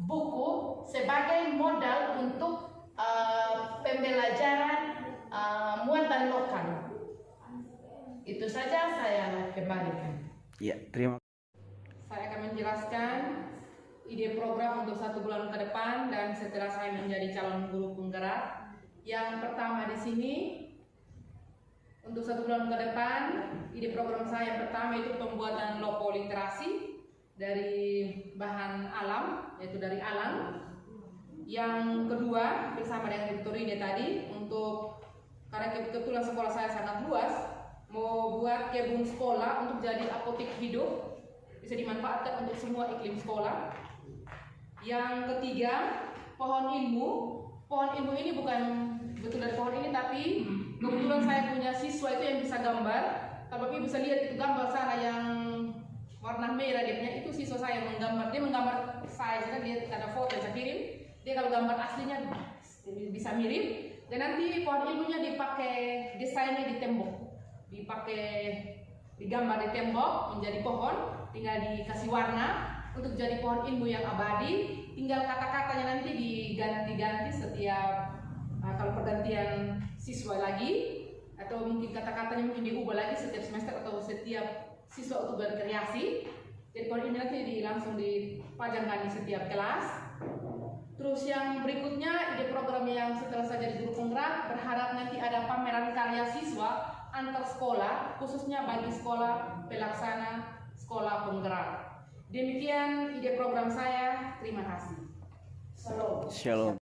Speaker 8: buku sebagai modal untuk pembelajaran muatan lokal. Itu saja saya kembalikan.
Speaker 5: Ya, terima kasih.
Speaker 7: Saya akan menjelaskan ide program untuk 1 bulan ke depan dan setelah saya menjadi calon guru penggerak. Yang pertama di sini untuk 1 bulan ke depan, ide program saya yang pertama itu pembuatan logo literasi dari bahan alam, yaitu dari alam. Yang kedua bersama dengan Dr. Ide tadi, untuk karena kebetulan sekolah saya sangat luas, mau buat kebun sekolah untuk jadi apotek hidup, bisa dimanfaatkan untuk semua iklim sekolah. Yang ketiga, pohon ilmu. Pohon ilmu ini bukan betul dari pohon ini, tapi kebetulan saya punya siswa itu yang bisa gambar. Kalau Bapak bisa lihat itu gambar sana yang warna merah, dia punya itu siswa saya menggambar. Dia menggambar saya, dia ada foto yang saya kirim. Dia kalau gambar aslinya bisa mirip. Dan nanti pohon ilmunya dipakai desainnya di tembok, digambar di tembok menjadi pohon, tinggal dikasih warna untuk jadi pohon ilmu yang abadi. Tinggal kata-katanya nanti diganti-ganti setiap kalau pergantian siswa lagi, atau mungkin kata-katanya mungkin diubah lagi setiap semester atau setiap siswa untuk berkreasi. Jadi pohon ini nanti langsung dipajangkan di setiap kelas. Terus yang berikutnya, ide program yang setelah saya jadi guru penggerak, berharap nanti ada pameran karya siswa antar sekolah, khususnya bagi sekolah pelaksana sekolah penggerak. Demikian ide program saya. Terima kasih.
Speaker 5: Shalom.